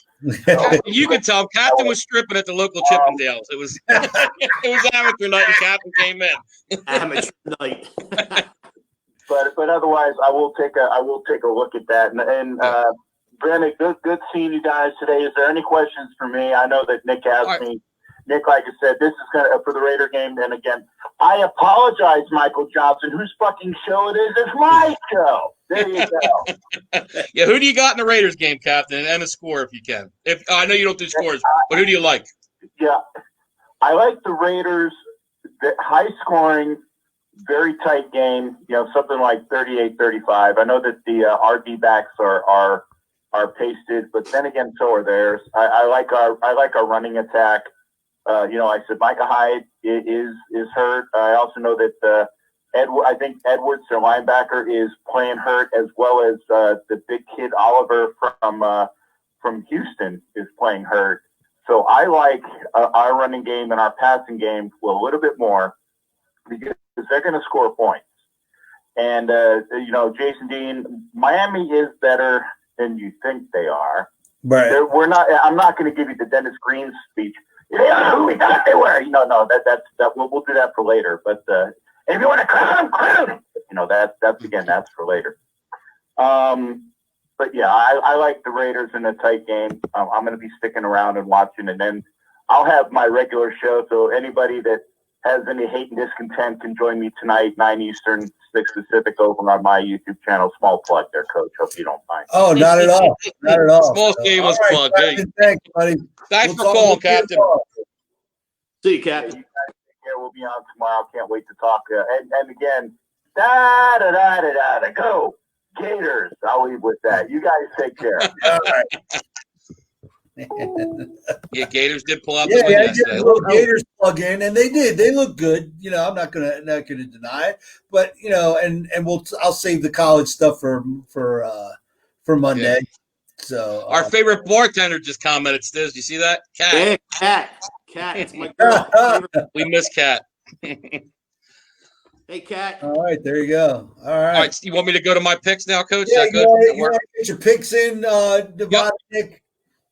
Captain, you could tell Captain was stripping at the local Chippendales. It was amateur night, and Captain came in. Amateur night. But otherwise, I will take a look at that. And Brandon, good seeing you guys today. Is there any questions for me? I know that Nick asked me. Nick, like I said, this is gonna for the Raider game. And again, I apologize, Michael Johnson. Whose fucking show it is? It's my show. There you go. Yeah, who do you got in the Raiders game, Captain? And a score if you can. I know you don't do scores, but who do you like? Yeah, I like the Raiders. The high scoring, very tight game. Something like 38-35. I know that the RD backs are pasted, but then again, so are theirs. I like our running attack. I said Micah Hyde is hurt. I also know that I think Edwards, their linebacker, is playing hurt, as well as the big kid Oliver from Houston is playing hurt. So I like our running game and our passing game a little bit more because they're going to score points. And Jason Dean, Miami is better than you think they are. Right. We're not. I'm not going to give you the Dennis Green speech. Yeah, who we thought they were. No, we'll do that for later. But if you want to crown them. That's for later. But yeah, I like the Raiders in a tight game. I'm going to be sticking around and watching, and then I'll have my regular show. So anybody that has any hate and discontent can join me tonight, 9 Eastern, 6 Pacific, over on my YouTube channel. Small plug there, Coach. Hope you don't mind. Oh, not at all. Not at all. Small shameless plug. Captain, thanks, buddy. Thanks for calling, Captain. See you, Captain. You guys take care. We'll be on tomorrow. Can't wait to talk. And again, da-da-da-da-da, go Gators. I'll leave with that. You guys take care. All right. Yeah, Gators did pull out the win yesterday. Little Gators plug in, and they did. They look good. I'm not gonna deny it. But and I'll save the college stuff for Monday. Yeah. So our favorite bartender just commented. Stizz, you see that? Cat. Hey, Cat. It's my girl. We miss Cat. Hey, Cat. All right, there you go. All right. You want me to go to my picks now, Coach? Yeah, Is that good? you want to get your picks in, Nevada, Nick?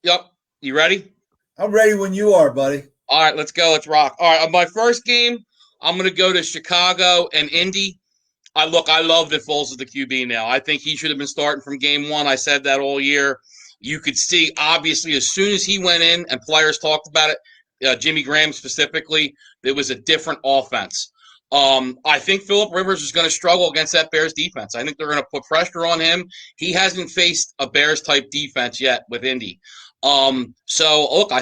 Yep. You ready? I'm ready when you are, buddy. All right, let's go. Let's rock. All right, my first game, I'm going to go to Chicago and Indy. I love that Foles is the QB now. I think he should have been starting from game one. I said that all year. You could see, obviously, as soon as he went in and players talked about it, Jimmy Graham specifically, there was a different offense. I think Phillip Rivers is going to struggle against that Bears defense. I think they're going to put pressure on him. He hasn't faced a Bears-type defense yet with Indy. I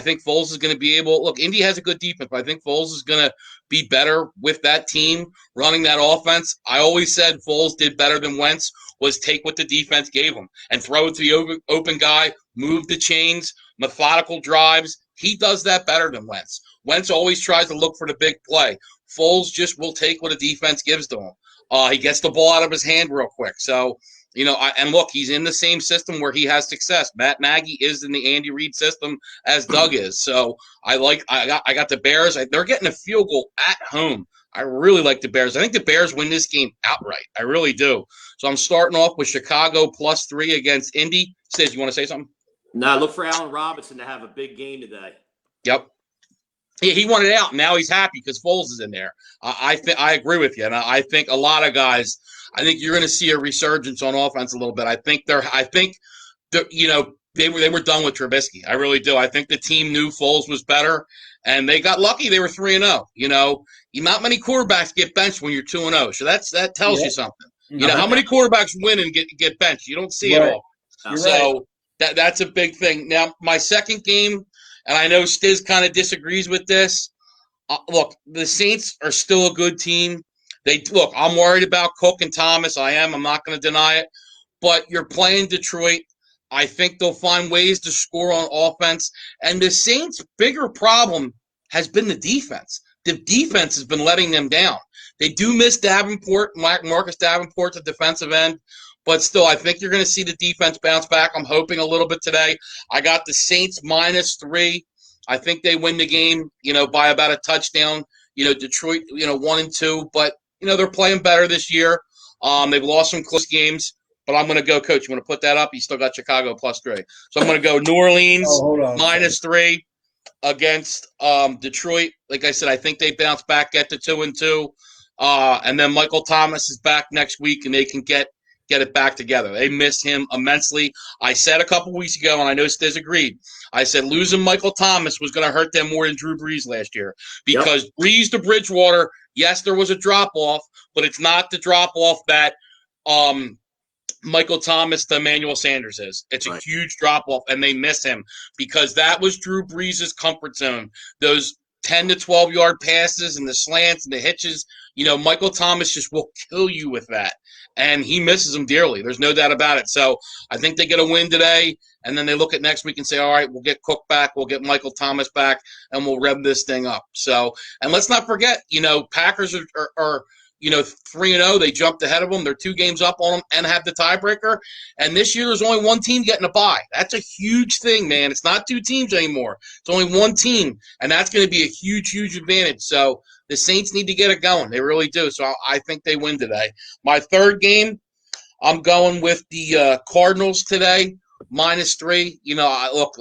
think Foles is going to be able – look, Indy has a good defense, but I think Foles is going to be better with that team running that offense. I always said Foles did better than Wentz, was take what the defense gave him and throw it to the open guy, move the chains, methodical drives. He does that better than Wentz. Wentz always tries to look for the big play. Foles just will take what a defense gives to him. He gets the ball out of his hand real quick. So, he's in the same system where he has success. Matt Nagy is in the Andy Reid system as Doug is. So I got the Bears. They're getting a field goal at home. I really like the Bears. I think the Bears win this game outright. I really do. So I'm starting off with Chicago +3 against Indy. Stizz, you want to say something? No, look for Allen Robinson to have a big game today. Yep. Yeah, he wanted out. Now he's happy because Foles is in there. I agree with you, and I think a lot of guys. I think you're going to see a resurgence on offense a little bit. They were done with Trubisky. I really do. I think the team knew Foles was better, and they got lucky. They were 3-0. Not many quarterbacks get benched when you're 2-0. So that tells you something. How many quarterbacks win and get benched? You don't see it all. So that's a big thing. Now, my second game. And I know Stizz kind of disagrees with this. Look, the Saints are still a good team. I'm worried about Cook and Thomas. I am. I'm not going to deny it. But you're playing Detroit. I think they'll find ways to score on offense. And the Saints' bigger problem has been the defense. The defense has been letting them down. They do miss Davenport, Marcus Davenport, the defensive end. But still, I think you're going to see the defense bounce back. I'm hoping a little bit today. I got the Saints -3. I think they win the game, by about a touchdown. Detroit, 1-2. But, they're playing better this year. They've lost some close games. But I'm going to go, Coach. You want to put that up? You still got Chicago +3. So I'm going to go New Orleans -3 against Detroit. Like I said, I think they bounce back, get to 2-2. And then Michael Thomas is back next week, and they can get it back together. They miss him immensely. I said a couple weeks ago, and I know Stizz agreed, I said losing Michael Thomas was going to hurt them more than Drew Brees last year because Brees to Bridgewater, yes, there was a drop-off, but it's not the drop-off that Michael Thomas to Emmanuel Sanders is. It's a huge drop-off, and they miss him because that was Drew Brees' comfort zone. Those 10 to 12-yard passes and the slants and the hitches, Michael Thomas just will kill you with that. And he misses them dearly. There's no doubt about it. So I think they get a win today, and then they look at next week and say, all right, we'll get Cook back, we'll get Michael Thomas back, and we'll rev this thing up. So, and let's not forget, Packers are 3-0. They jumped ahead of them. They're 2 games up on them and have the tiebreaker. And this year there's only one team getting a bye. That's a huge thing, man. It's not 2 teams anymore. It's only one team, and that's going to be a huge, huge advantage. So the Saints need to get it going. They really do. So I think they win today. My third game, I'm going with the Cardinals today, -3. Look,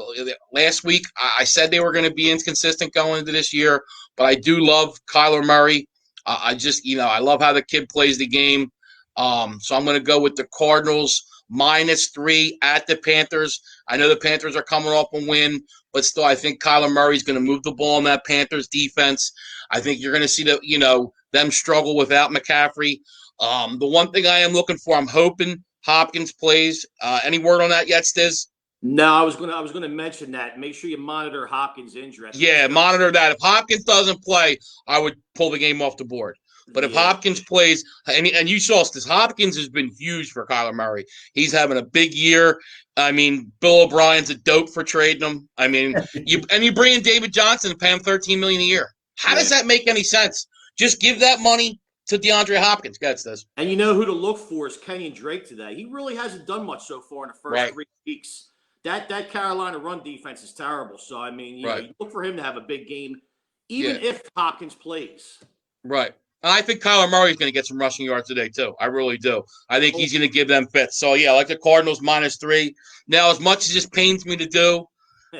last week I said they were going to be inconsistent going into this year, but I do love Kyler Murray. I just, I love how the kid plays the game. So I'm going to go with the Cardinals -3 at the Panthers. I know the Panthers are coming off a win, but still I think Kyler Murray's going to move the ball in that Panthers defense. I think you're going to see them struggle without McCaffrey. The one thing I am looking for, I'm hoping Hopkins plays. Any word on that yet, Stizz? No, I was gonna mention that. Make sure you monitor Hopkins' injury. Yeah, monitor that. If Hopkins doesn't play, I would pull the game off the board. But if Hopkins plays, and you saw this, Hopkins has been huge for Kyler Murray. He's having a big year. I mean, Bill O'Brien's a dope for trading him. I mean, you bring in David Johnson and pay him $13 million a year. How does that make any sense? Just give that money to DeAndre Hopkins. Go ahead, Stizz. And you know who to look for is Kenyon Drake today. He really hasn't done much so far in the first 3 weeks. That Carolina run defense is terrible. So, I mean, you look for him to have a big game, even if Hopkins plays. Right. And I think Kyler Murray's going to get some rushing yards today, too. I really do. I think he's going to give them fits. So, yeah, I like the Cardinals -3. Now, as much as this pains me to do,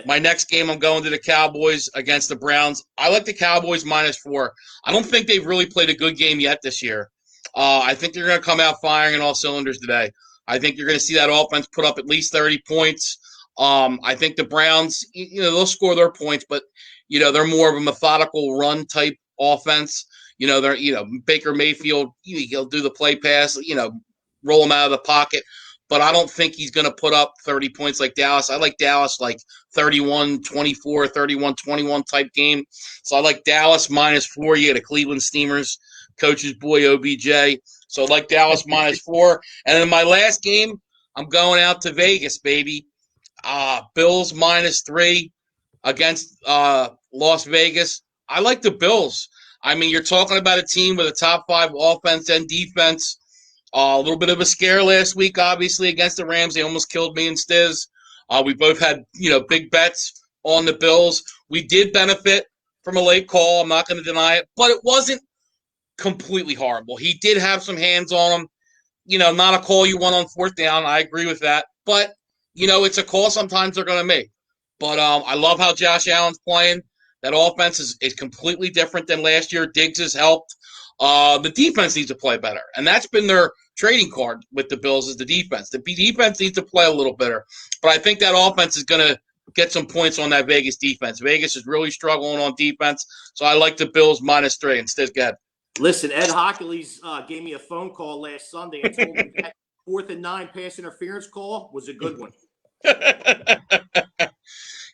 my next game I'm going to the Cowboys against the Browns. I like the Cowboys -4. I don't think they've really played a good game yet this year. I think they're going to come out firing in all cylinders today. I think you're going to see that offense put up at least 30 points. I think the Browns, they'll score their points, but, they're more of a methodical run type offense. They're, Baker Mayfield, he'll do the play pass, roll him out of the pocket. But I don't think he's going to put up 30 points like Dallas. I like Dallas like 31-24, 31-21 type game. So I like Dallas -4. You got the Cleveland Steamers, coach's boy OBJ. So I like Dallas -4. And then my last game, I'm going out to Vegas, baby. Bills -3 against Las Vegas. I like the Bills. I mean, you're talking about a team with a top 5 offense and defense. A little bit of a scare last week, obviously, against the Rams. They almost killed me and Stizz. We both had, big bets on the Bills. We did benefit from a late call. I'm not going to deny it. But it wasn't completely horrible. He did have some hands on him. Not a call you want on 4th down. I agree with that. But, it's a call sometimes they're going to make. But I love how Josh Allen's playing. That offense is completely different than last year. Diggs has helped. The defense needs to play better. And that's been their trading card with the Bills is the defense. The defense needs to play a little better. But I think that offense is going to get some points on that Vegas defense. Vegas is really struggling on defense. So I like the Bills -3. And Stizz, go ahead. Listen, Ed Hockley's gave me a phone call last Sunday and told me that 4th and 9 pass interference call was a good one.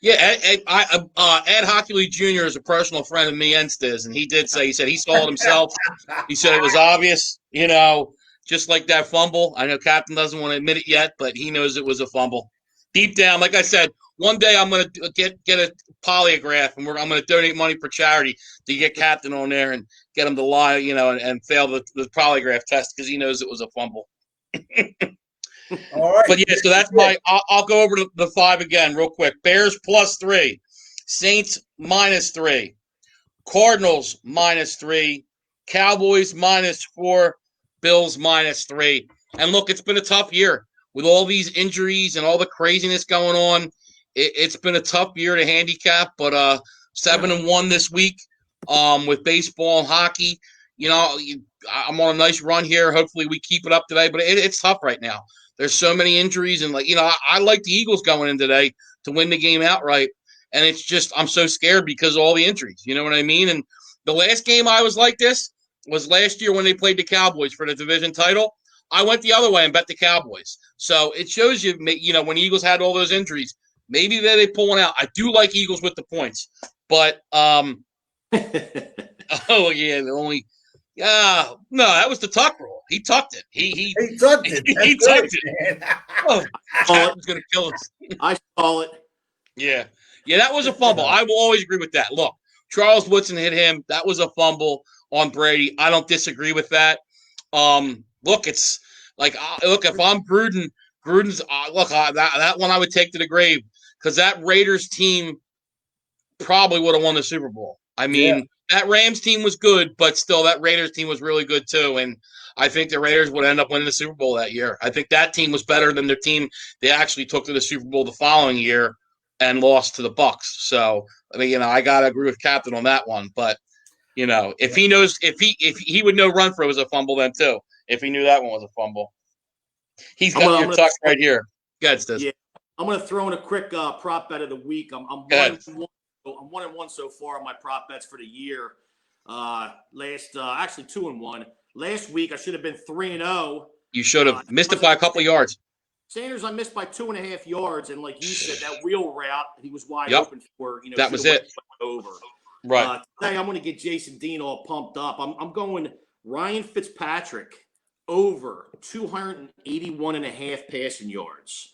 Yeah, Ed Hockley Jr. is a personal friend of me and Stizz, and he did say, he said he saw it himself. He said it was obvious, just like that fumble. I know Captain doesn't want to admit it yet, but he knows it was a fumble. Deep down, like I said, one day I'm going to get a polygraph, and I'm going to donate money for charity to get Captain on there and get him to lie, and fail the polygraph test because he knows it was a fumble. All right. But yeah, so that's I'll go over to the 5 again real quick. Bears +3, Saints -3, Cardinals -3, Cowboys -4, Bills -3. And look, it's been a tough year with all these injuries and all the craziness going on. It's been a tough year to handicap, but 7-1 this week with baseball and hockey. I'm on a nice run here. Hopefully we keep it up today, but it's tough right now. There's so many injuries, and I like the Eagles going in today to win the game outright. And it's just I'm so scared because of all the injuries. You know what I mean? And the last game I was like this was last year when they played the Cowboys for the division title. I went the other way and bet the Cowboys. So it shows you, when Eagles had all those injuries, maybe they pull one out. I do like Eagles with the points, but oh yeah, no, that was the tuck rule. He tucked it. He tucked it. He tucked it. Oh, that was gonna kill us. I saw it. Yeah, that was a fumble. I will always agree with that. Look, Charles Woodson hit him. That was a fumble on Brady. I don't disagree with that. Look, it's like if I'm Gruden's that one I would take to the grave because that Raiders team probably would have won the Super Bowl. I mean, that Rams team was good, but still that Raiders team was really good too. And I think the Raiders would end up winning the Super Bowl that year. I think that team was better than their team they actually took to the Super Bowl the following year and lost to the Bucks. So I mean, I gotta agree with Captain on that one. But if he knows if he would know Renfro was a fumble then too. If he knew that one was a fumble. He's got your tuck right here. Go ahead, Stizz. Yeah, I'm going to throw in a quick prop bet of the week. I'm 1-1 so far on my prop bets for the year. Actually 2-1. Last week I should have been 3-0. You should have missed it by a couple of yards. Sanders, I missed by 2.5 yards, and like you said, that wheel route he was wide open for. That was it. Over. Right. Today I'm going to get Jason Dean all pumped up. I'm going Ryan Fitzpatrick over 281.5 passing yards.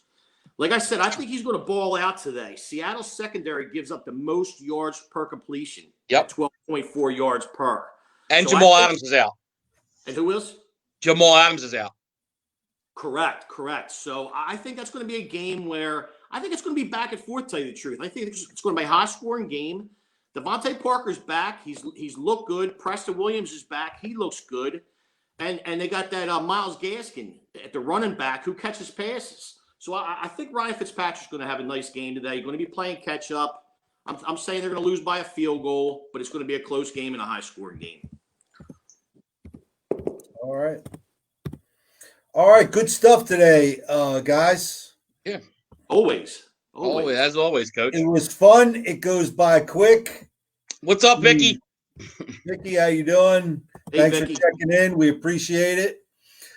Like I said, I think he's going to ball out today. Seattle's secondary gives up the most yards per completion. Yep. 12.4 yards per. And so Jamal Adams is out. And who is? Jamal Adams is out. Correct. So I think that's going to be a game where I think it's going to be back and forth, to tell you the truth. I think it's going to be a high-scoring game. Devontae Parker's back. He's looked good. Preston Williams is back. He looks good. And they got that Myles Gaskin at the running back who catches passes. So I think Ryan Fitzpatrick's going to have a nice game today. Going to be playing catch-up. I'm saying they're going to lose by a field goal, but it's going to be a close game and a high-scoring game. All right. Good stuff today, guys. Yeah. Always. As always, Coach. It was fun. It goes by quick. What's up, Vicky? Vicky, how you doing? Hey, Thanks Vicky. for checking in. We appreciate it.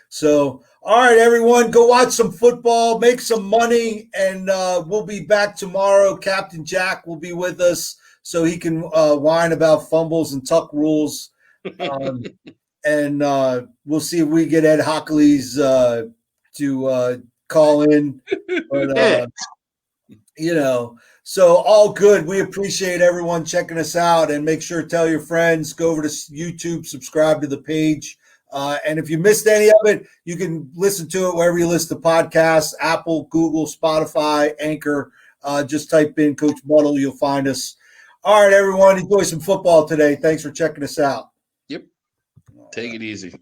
So, all right, everyone, go watch some football, make some money, and we'll be back tomorrow. Captain Jack will be with us so he can whine about fumbles and tuck rules. And we'll see if we get Ed Hockley's to call in. But, so all good. We appreciate everyone checking us out, and make sure to tell your friends, go over to YouTube, subscribe to the page. And if you missed any of it, you can listen to it wherever you listen to podcasts, Apple, Google, Spotify, Anchor. Just type in Coach Muddle, you'll find us. All right, everyone, enjoy some football today. Thanks for checking us out. Yep. Take it easy.